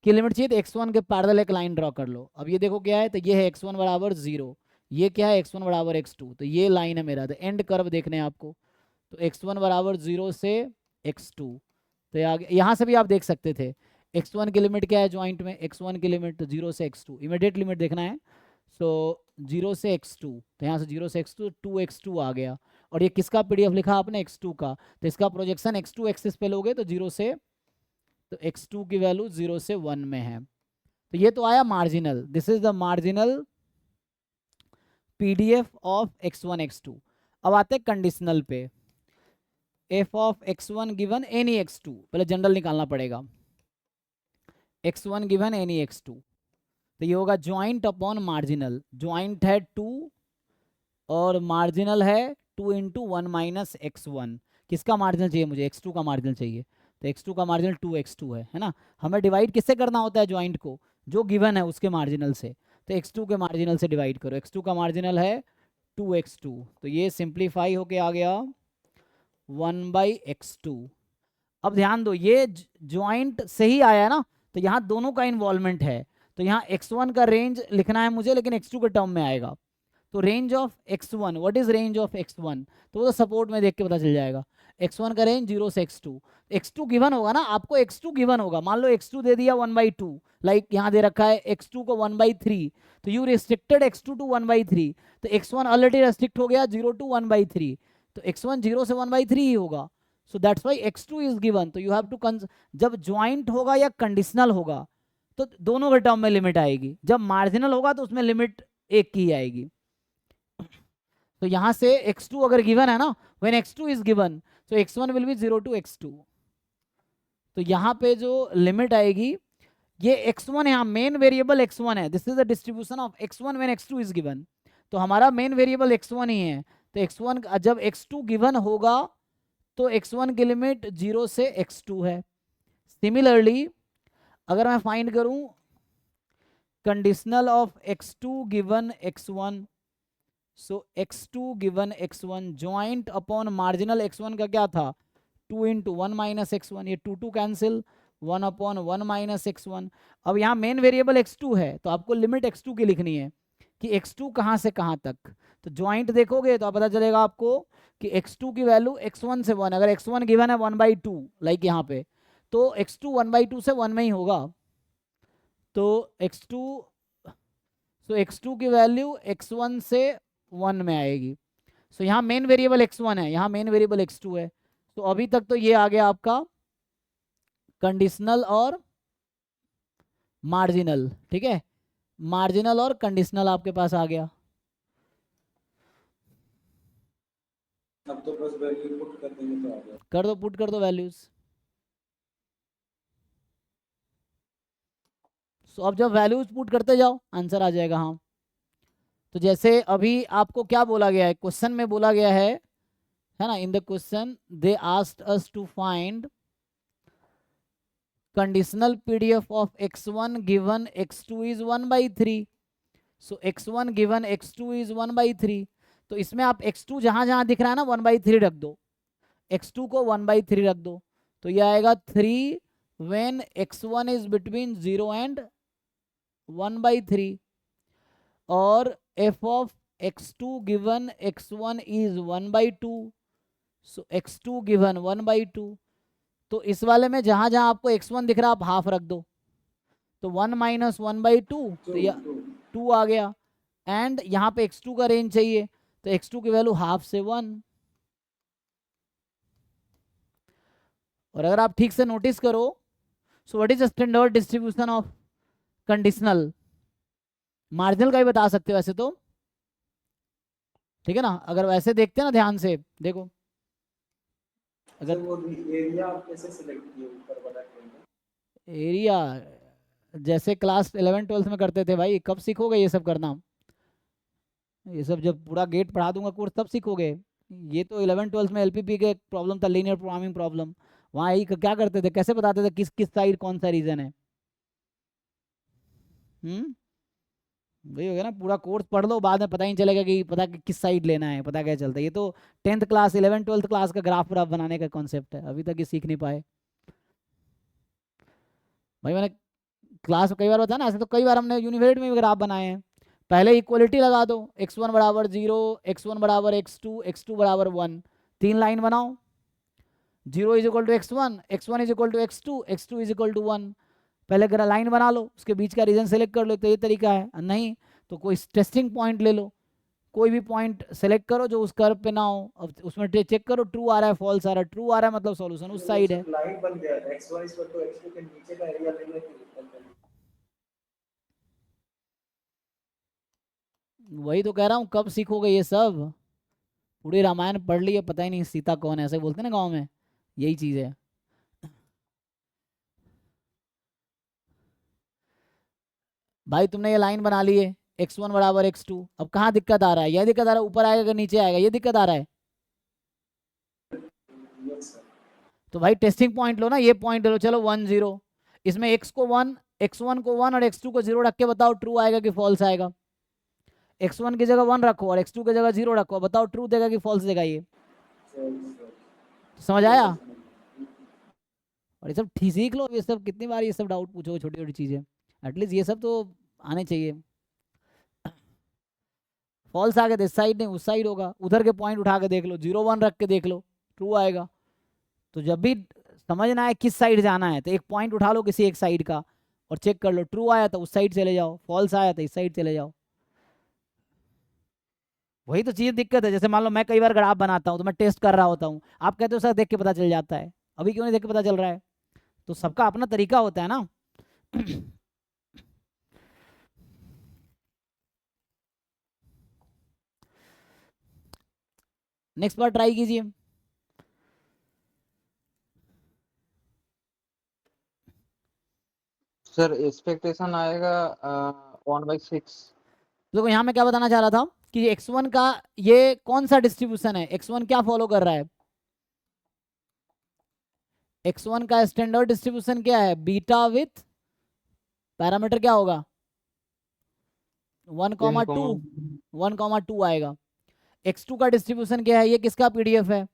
की लिमिट चाहिए, तो x1 के पैरेलल एक लाइन ड्रॉ कर लो। अब ये देखो क्या है, तो ये है x1 बराबर 0, ये क्या है x1 बराबर x2, तो ये लाइन है मेरा। तो एंड कर्व देखने हैं आपको, तो x1 बराबर 0 से x2। तो यहाँ से भी आप देख सकते थे x1 की लिमिट क्या है ज्वाइंट में, x1 की लिमिट तो 0 से x2, इमीडिएट लिमिट देखना है। सो 0 से x2, तो यहाँ से 0 से x2 2x2 आ गया। और ये किसका पीडीएफ लिखा आपने? x2 का। तो इसका प्रोजेक्शन x2 एक्सिस पे लोगे तो 0 से, तो x2 की वैल्यू 0 से 1 में है। तो ये तो आया marginal, this is the marginal PDF of x1 x2। अब आते हैं कंडीशनल पे। f of x1 given any x2, पहले जनरल निकालना पड़ेगा। x1 गिवन एनी x2, तो ये होगा ज्वाइंट अपॉन मार्जिनल। ज्वाइंट है 2 और मार्जिनल है 2 इंटू 1 माइनस x1। किसका मार्जिनल चाहिए मुझे? x2 का मार्जिनल चाहिए। तो x2 का मार्जिनल 2x2 है ना। हमें डिवाइड किससे करना होता है ज्वाइंट को? जो गिवन है उसके मार्जिनल से। तो x2 के मार्जिनल से डिवाइड करो। x2 का मार्जिनल है 2x2, तो ये सिंप्लीफाई होके आ गया 1/x2। अब ध्यान दो, ये ज्वाइंट से ही आया है ना, तो यहाँ दोनों का इन्वॉल्वमेंट है। तो यहाँ x1 का रेंज लिखना है मुझे, लेकिन x2 के टर्म में आएगा। तो range of x1, what is range of x1? तो वो तो सपोर्ट में देख के पता चल जाएगा। x1 का रेंज 0 से x2, x2 गिवन होगा ना आपको, x2 गिवन होगा। मान लो x2 दे दिया 1/2, लाइक यहाँ दे रखा है x2 को 1/3, तो यू रिस्ट्रिक्टेड x2 टू 1/3। तो x1 ऑलरेडी रेस्ट्रिक्ट हो गया 0 to 1/3, तो x1 0 से 1/3 ही होगा। So that's why x2 is given. तो यू हैव टू, जब ज्वाइंट होगा या कंडीशनल होगा तो दोनों के टर्म में लिमिट आएगी। जब मार्जिनल होगा तो उसमें लिमिट एक की आएगी। तो यहां से x2 अगर गिवन है ना, when x2 is given, so x1 will be 0 to x2। तो यहाँ पे जो लिमिट आएगी, ये x1 यहाँ मेन वेरिएबल x1 है। This is the distribution of x1 when x2 is given. तो हमारा मेन वेरिएबल x1 ही है। तो x1 जब x2 गिवन होगा तो x1 की लिमिट 0 से x2 है। सिमिलरली अगर मैं फाइंड करूं conditional of x2 given x1, so x2 given x1 joint upon marginal x1 का क्या था 2 इंटू 1 माइनस x1, ये 2 कैंसिल 1 अपॉन 1 माइनस x1। अब यहाँ मेन वेरिएबल x2 है तो आपको लिमिट x2 की लिखनी है कि x2 कहाँ से कहाँ तक। तो ज्वाइंट देखोगे तो पता चलेगा आपको कि x2 की वैल्यू x1 से 1, अगर x1 गिवन है 1/2 लाइक यहाँ पे, तो x2 1/2 से 1 में ही होगा। तो x2 की वैल्यू x1 से 1 में आएगी। सो यहाँ मेन वेरिएबल x1 है, यहाँ मेन वेरिएबल x2 है। तो अभी तक तो ये आ गया आपका कंडीशनल और मार्जिनल, ठीक है, मार्जिनल और कंडीशनल आपके पास आ गया। अब तो बस वैल्यू पुट कर देंगे तो आ गया। कर दो, पुट कर दो वैल्यूज। सो अब जब वैल्यूज पुट करते जाओ आंसर आ जाएगा। हाँ, तो जैसे अभी आपको क्या बोला गया है, क्वेश्चन में बोला गया है ना, in the question they asked us to find conditional PDF of x1 given x2 is 1/3. So x1 given x2 is 1/3. तो इसमें आप x2 जहां जहां दिख रहा है ना 1/3 रख दो, x2 को 1/3 रख दो, तो ये आएगा 3 when x1 is between 0 and 1/3, और f of x2 given x1 is 1/2. So x2 given 1/2. तो इस वाले में जहां जहां आपको x1 दिख रहा है आप हाफ रख दो, तो 1 माइनस 1/2 तो या 2 आ गया। एंड यहाँ पे x2 का रेंज चाहिए तो x2 की वैल्यू हाफ से 1। और अगर आप ठीक से नोटिस करो, so what is the standard distribution of conditional, marginal का भी बता सकते हो वैसे तो, ठीक है ना। अगर वैसे देखते हैं ना ध्यान से देखो, अगर वो एरिया आप कैसे सिलेक्ट किए ऊपर वाला ट्रेन? एरिया जैसे क्लास 11-12 में करते थे भाई, कब सीखोगे ये सब करना, ये सब जब पूरा गेट पढ़ा दूंगा कोर्स तब सीखोगे। ये तो 11-12 में एलपीपी के प्रॉब्लम था, लीनियर प्रोग्रामिंग प्रॉब्लम, वहाँ यही क्या करते थे, कैसे बताते थे किस किस साइड कौन सा रीजन है। वही हो गया ना, पूरा कोर्स पढ़ लो बाद में पता ही नहीं चलेगा कि पता कि किस साइड लेना है, पता क्या चलता है। ये तो 10th क्लास 11-12 क्लास का ग्राफ व्राफ बनाने का कॉन्सेप्ट है, अभी तक ये सीख नहीं पाए भाई। मैंने क्लास में कई बार बताया ना, ऐसे तो कई बार हमने यूनिवर्सिटी में भी ग्राफ बनाए हैं। पहले इक्वलिटी लगा दो, x1 बराबर 0, x1 बराबर x2, x2 बराबर 1, 3 लाइन बनाओ, 0 is equal to x1, x1 is equal to x2, x2 is equal to 1। पहले अगर लाइन बना लो, उसके बीच का रीजन सेलेक्ट कर लो, तो ये तरीका है। नहीं तो कोई टेस्टिंग पॉइंट ले लो, कोई भी पॉइंट सेलेक्ट करो जो उस कर्व पे ना हो, अब उसमें चेक करो ट्रू आ रहा है फॉल्स आ रहा है, ट्रू आ रहा है मतलब सॉल्यूशन उस साइड है। लाइन बन गया है, x1 is equal to x2 के नीचे का एरिया लेना है कि ऊपर का? वही तो कह रहा हूँ, कब सीखोगे ये सब, पूरी रामायण पढ़ ली है, पता ही नहीं सीता कौन है, ऐसे बोलते ना गाँव में, यही चीज है। भाई तुमने ये लाइन बना ली है x1 बराबर x2, अब कहाँ दिक्कत आ रहा है, यह दिक्कत आ रहा है ऊपर आएगा कि नीचे आएगा, ये दिक्कत आ रहा है। तो भाई टेस्टिंग पॉइंट लो ना, ये पॉइंट लो, चलो 1 0, इसमें x1 को 1 और x2 को 0 रख के बताओ ट्रू आएगा कि फॉल्स आएगा। x1 की जगह 1 रखो और x2 की जगह 0 रखो, बताओ ट्रू देगा कि फॉल्स देगा। ये समझ आया। और ये सब ठीक सीख लो, ये सब कितनी बार ये सब डाउट पूछोगे, छोटी छोटी चीजें, एटलीस्ट ये सब तो आने चाहिए। फॉल्स आ गया तो इस साइड नहीं उस साइड होगा, उधर के पॉइंट उठा के देख लो, 0 1 रख के देख लो, ट्रू आएगा। तो जब भी समझना है किस साइड जाना है तो एक पॉइंट उठा लो किसी एक साइड का और चेक कर लो, ट्रू आया तो उस साइड चले जाओ, फॉल्स आया तो इस साइड चले जाओ। वही तो चीज़ दिक्कत है। जैसे मान लो मैं कई बार ग्राफ बनाता हूँ तो मैं टेस्ट कर रहा होता हूँ, आप कहते हो सर देख के पता चल जाता है, अभी क्यों नहीं देख के पता चल रहा है। तो सबका अपना तरीका होता है ना। नेक्स्ट बार ट्राई कीजिए। सर एक्सपेक्टेशन आएगा 1/6। देखो यहाँ मैं क्या बताना चाह रहा था कि x1 का ये कौन सा डिस्ट्रीब्यूशन है, x1 क्या फॉलो कर रहा है, x1 का स्टैंडर्ड डिस्ट्रीब्यूशन क्या है, बीटा विथ पैरामीटर क्या होगा 1,2 आएगा। x2 का डिस्ट्रीब्यूशन क्या है, ये किसका पीडीएफ है,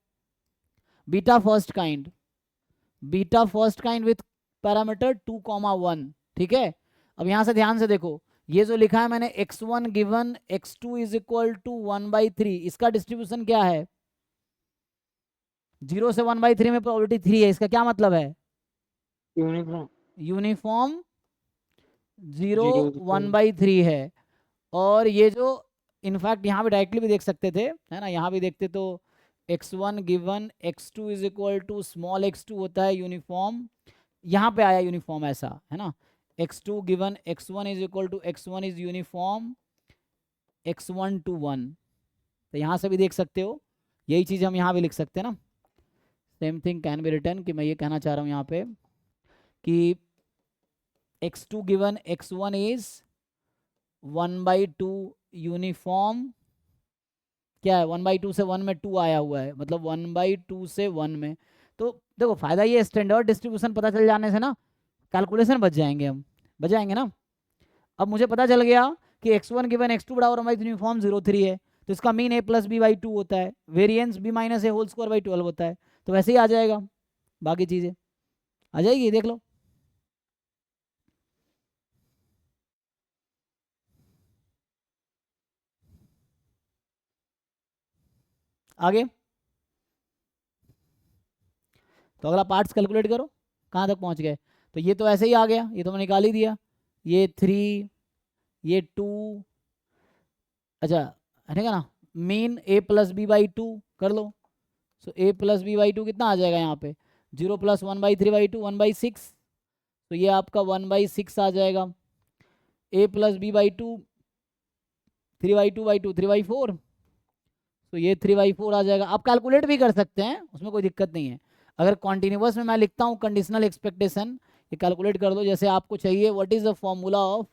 beta first kind with parameter 2,1। ठीक है, अब यहां से ध्यान से देखो, ये जो लिखा है मैंने x1 given x2 is equal to 1/3, इसका डिस्ट्रीब्यूशन क्या है 0 से 1/3 में प्रोबेबिलिटी 3 है, इसका क्या मतलब है यूनिफॉर्म 0 1/3 है। और ये जो इनफैक्ट यहाँ पे डायरेक्टली भी देख सकते थे, है ना, यहाँ भी देखते तो x1 given x2 is equal to small x2 होता है यूनिफॉर्म, यहाँ पे आया यूनिफॉर्म ऐसा, है ना, x2 given x1 is equal to x1 is uniform x1 to 1। तो यहाँ से भी देख सकते हो, यही चीज़ हम यहाँ भी लिख सकते हैं ना, same thing can be return, कि मैं ये कहना चाह रहा हूँ यहाँ पे कि x2 given x1 is 1/2 uniform, क्या है 1/2 से 1 में 2 आया हुआ है, मतलब 1/2 से 1 में। तो देखो फायदा ये स्टैंडर्ड डिस्ट्रीब्यूशन पता चल जाने से ना कैलकुलेशन बच जाएंगे, हम बच जाएंगे ना। अब मुझे पता चल गया कि x1 गिवन x2 बराबर 1/2 यूनिफॉर्म 0,3 है, तो इसका मीन a प्लस b/2 होता है, variance b minus a whole square by 12 होता है, तो वैसे ही आ जाएगा, बाकी चीज़ें आ जाएगी, देख लो। आगे तो अगला पार्ट्स कैलकुलेट करो, कहाँ तक पहुँच गए, तो ये तो ऐसे ही आ गया, ये तो मैं निकाल ही दिया, ये 3 ये 2, अच्छा ठीक है ना, मीन a प्लस b/2 कर लो, सो a प्लस b/2 कितना आ जाएगा यहाँ पे 0 प्लस 1/3/2 1/6, तो ये आपका 1/6 आ जाएगा, a प्लस b/2 3/2/2 3/4, तो ये 3/4 आ जाएगा। आप कैलकुलेट भी कर सकते हैं, उसमें कोई दिक्कत नहीं है। अगर कॉन्टिन्यूअस में मैं लिखता हूँ कंडीशनल एक्सपेक्टेशन, ये कैलकुलेट कर दो जैसे आपको चाहिए, what is the formula of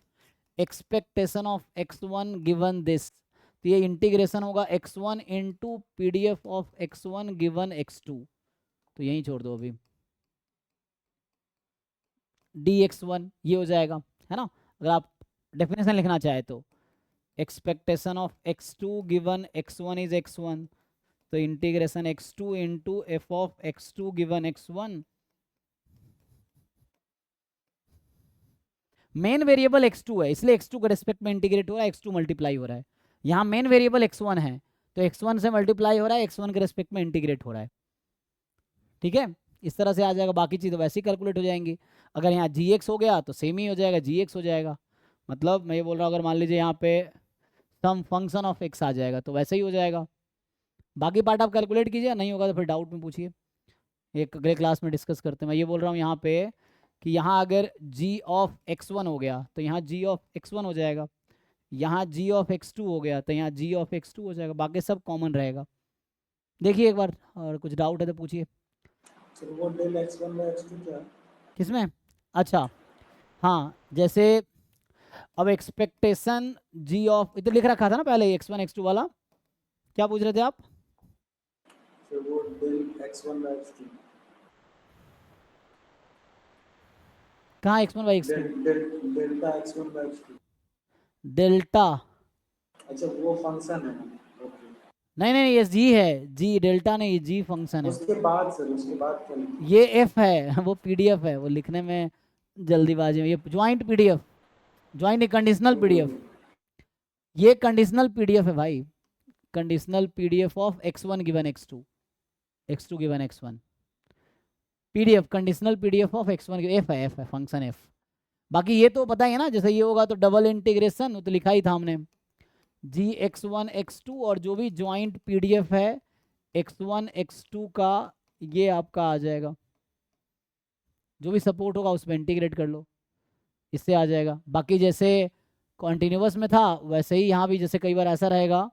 expectation of x1 given this, तो ये इंटीग्रेशन होगा x1 into PDF of x1 given x2, तो यहीं छोड़ दो अभी dx1 ये हो जाएगा, है ना। अगर आप डेफिनेशन लिखना चाहे तो expectation of x2 given x1 is x1, तो integration x2 into F of x2 given x1, main variable x2 है इसलिए x2 के रिस्पेक्ट में इंटीग्रेट हो रहा है, x2 मल्टीप्लाई हो रहा है, यहाँ मेन वेरिएबल x1 है तो x1 से मल्टीप्लाई हो रहा है, x1 के रिस्पेक्ट में इंटीग्रेट हो रहा है। ठीक है, इस तरह से आ जाएगा, बाकी चीज़ वैसे ही कैलकुलेट हो जाएंगी। अगर यहाँ gx हो गया तो सेम ही हो जाएगा, gx हो जाएगा, मतलब मैं ये बोल रहा हूँ अगर मान लीजिए यहाँ पे सम फंक्शन ऑफ x आ जाएगा तो वैसे ही हो जाएगा। बाकी पार्ट आप कैलकुलेट कीजिए, नहीं होगा तो फिर डाउट में पूछिए, एक अगले क्लास में डिस्कस करते हैं। मैं ये बोल रहा हूँ यहाँ पे कि यहाँ अगर g ऑफ x1 हो गया तो यहाँ g ऑफ x1 हो जाएगा, यहाँ g ऑफ x2 हो गया तो यहाँ g ऑफ x2 हो जाएगा, बाकी सब कॉमन रहेगा। देखिए एक बार, और कुछ डाउट है तो पूछिए। वो डेल x1 बाय x2 क्या है? किसमें, अच्छा हाँ, जैसे अब एक्सपेक्टेशन g ऑफ, इधर लिख रखा था ना पहले x1 x2 वाला, क्या पूछ रहे थे आप? फिर वो डेल x1 बाय x2 कहाँ x1 by x2, delta x1 bye x2, delta, अच्छा वो फंक्शन है, ओके नहीं ये g है, g डेल्टा नहीं, g फंक्शन है। उसके बाद सर, उसके बाद क्या लिखना? ये f है, वो pdf है, वो लिखने में जल्दीबाजी में, ये joint pdf, joint conditional pdf, ये कंडीशनल pdf है भाई, conditional pdf of x1 given x2, x2 given x1, pdf conditional pdf of x1 given f है फंक्शन f। बाकी ये तो पता ही है ना, जैसे ये होगा तो डबल इंटीग्रेशन, तो लिखा ही था हमने g x1 x2, और जो भी ज्वाइंट pdf है x1 x2 का ये आपका आ जाएगा, जो भी सपोर्ट होगा उसमें इंटीग्रेट कर लो, इससे आ जाएगा। बाकी जैसे कॉन्टिन्यूअस में था वैसे ही यहाँ भी, जैसे कई बार ऐसा रहेगा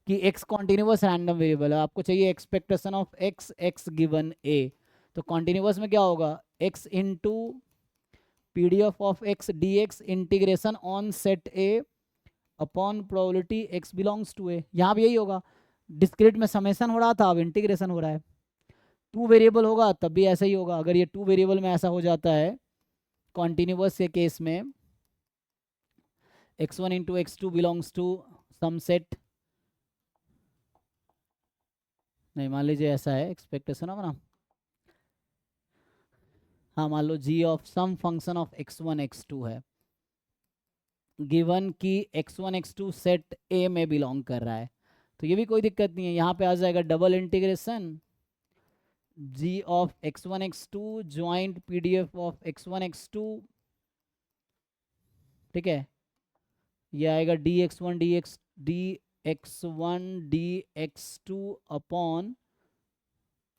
कि x कॉन्टिन्यूअस रैंडम वेरिएबल है, आपको चाहिए expectation of x given a, तो कॉन्टिन्यूअस में क्या होगा x into pdf of x dx integration on set a upon probability x belongs to a, यहाँ भी यही होगा, डिस्क्रीट में समेशन हो रहा था अब इंटीग्रेशन हो रहा है, 2 वेरिएबल होगा तब भी ऐसा ही होगा। अगर ये 2 वेरिएबल में ऐसा हो जाता है कॉन्टिन्यूअस के केस में, x1 into x2 belongs to some set, नहीं मान लीजिए ऐसा है एक्सपेक्टेशन ऑफ ना, हाँ मान लो g of some function of x1 x2 है, गिवन कि x1 x2 सेट A में बिलोंग कर रहा है, तो ये भी कोई दिक्कत नहीं है। यहाँ पे आ जाएगा double integration g of x1 x2 joint PDF of x1 x2, ठीक है, ये आएगा dx1 dx2 upon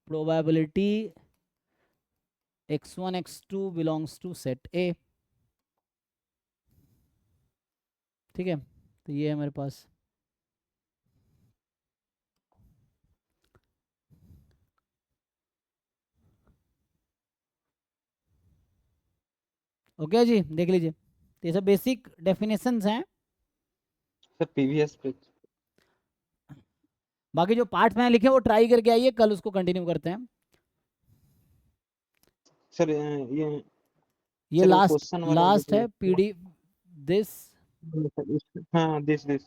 probability x1 x2 belongs to set A, ठीक है। तो ये है मेरे पास, ओके जी, देख लीजिए। तो ये सब बेसिक डेफिनेशंस हैं। सर पीवीएस पे बाकी जो पार्ट में लिखे वो ट्राई करके आइए, कल उसको कंटिन्यू करते हैं। सर ये ये सर लास्ट क्वेश्चन वाला लास्ट है पीडी दिस। हाँ दिस तो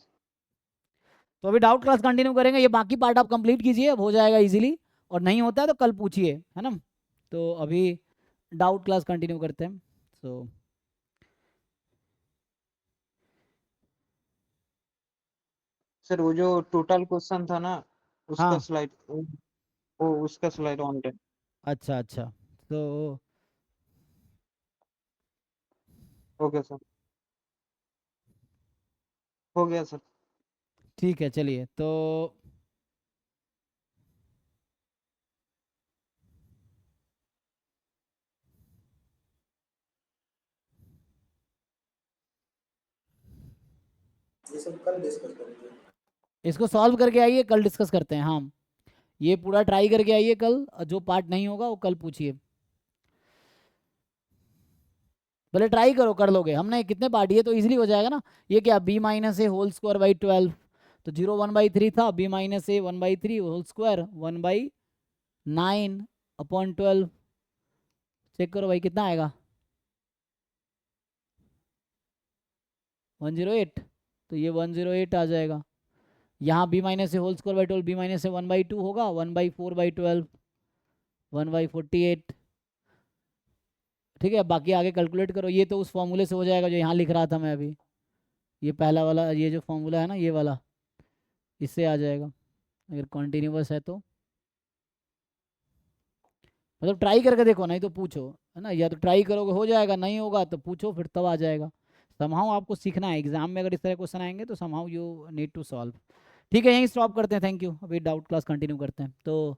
अभी डाउट क्लास कंटिन्यू करेंगे, ये बाकी पार्ट आप कंप्लीट कीजिए, अब हो जाएगा इजीली, और नहीं होता है तो कल पूछिए, है ना। तो अभी डाउट क्लास कंटिन्यू करते हैं। सो सर वो जो टोटल क्वेश्चन था ना उसका हाँ स्लाइड, वो उसका स्लाइड ऑन है। अच्छा अच्छा, तो ओके सर, हो गया सर। ठीक है, चलिए। तो ये सब कल डिस्कस करेंगे। इसको सॉल्व करके आइए, कल डिस्कस करते हैं। हाँ, ये पूरा ट्राई करके आइए कल, जो पार्ट नहीं होगा वो कल पूछिए। पहले ट्राई करो, कर लोगे। हमने कितने पार्ट, ये तो इजीली हो जाएगा ना। ये क्या b minus A whole square by 12, तो 0 1/3 था, b minus a 1/3 whole square 1/9 upon 12, check करो भाई कितना आएगा, 108। तो ये 108 आ जाएगा। यहाँ b minus A whole square by 12, b minus A 1/2 होगा, 1/4/12 1/48, ठीक है। बाकी आगे कैलकुलेट करो, ये तो उस फॉर्मूले से हो जाएगा जो यहाँ लिख रहा था मैं अभी, ये पहला वाला, ये जो फॉर्मूला है ना ये वाला, इससे आ जाएगा अगर कॉन्टिन्यूअस है तो। मतलब ट्राई करके देखो, नहीं तो पूछो, है ना। या तो ट्राई करोगे हो जाएगा, नहीं होगा तो पूछो, फिर तब आ जाएगा। समहाउ आपको सीखना है, एग्जाम में अगर इस तरह क्वेश्चन आएंगे तो somehow you need to solve. ठीक है, यहीं स्टॉप करते हैं। Thank you. अभी डाउट क्लास कंटिन्यू करते हैं। तो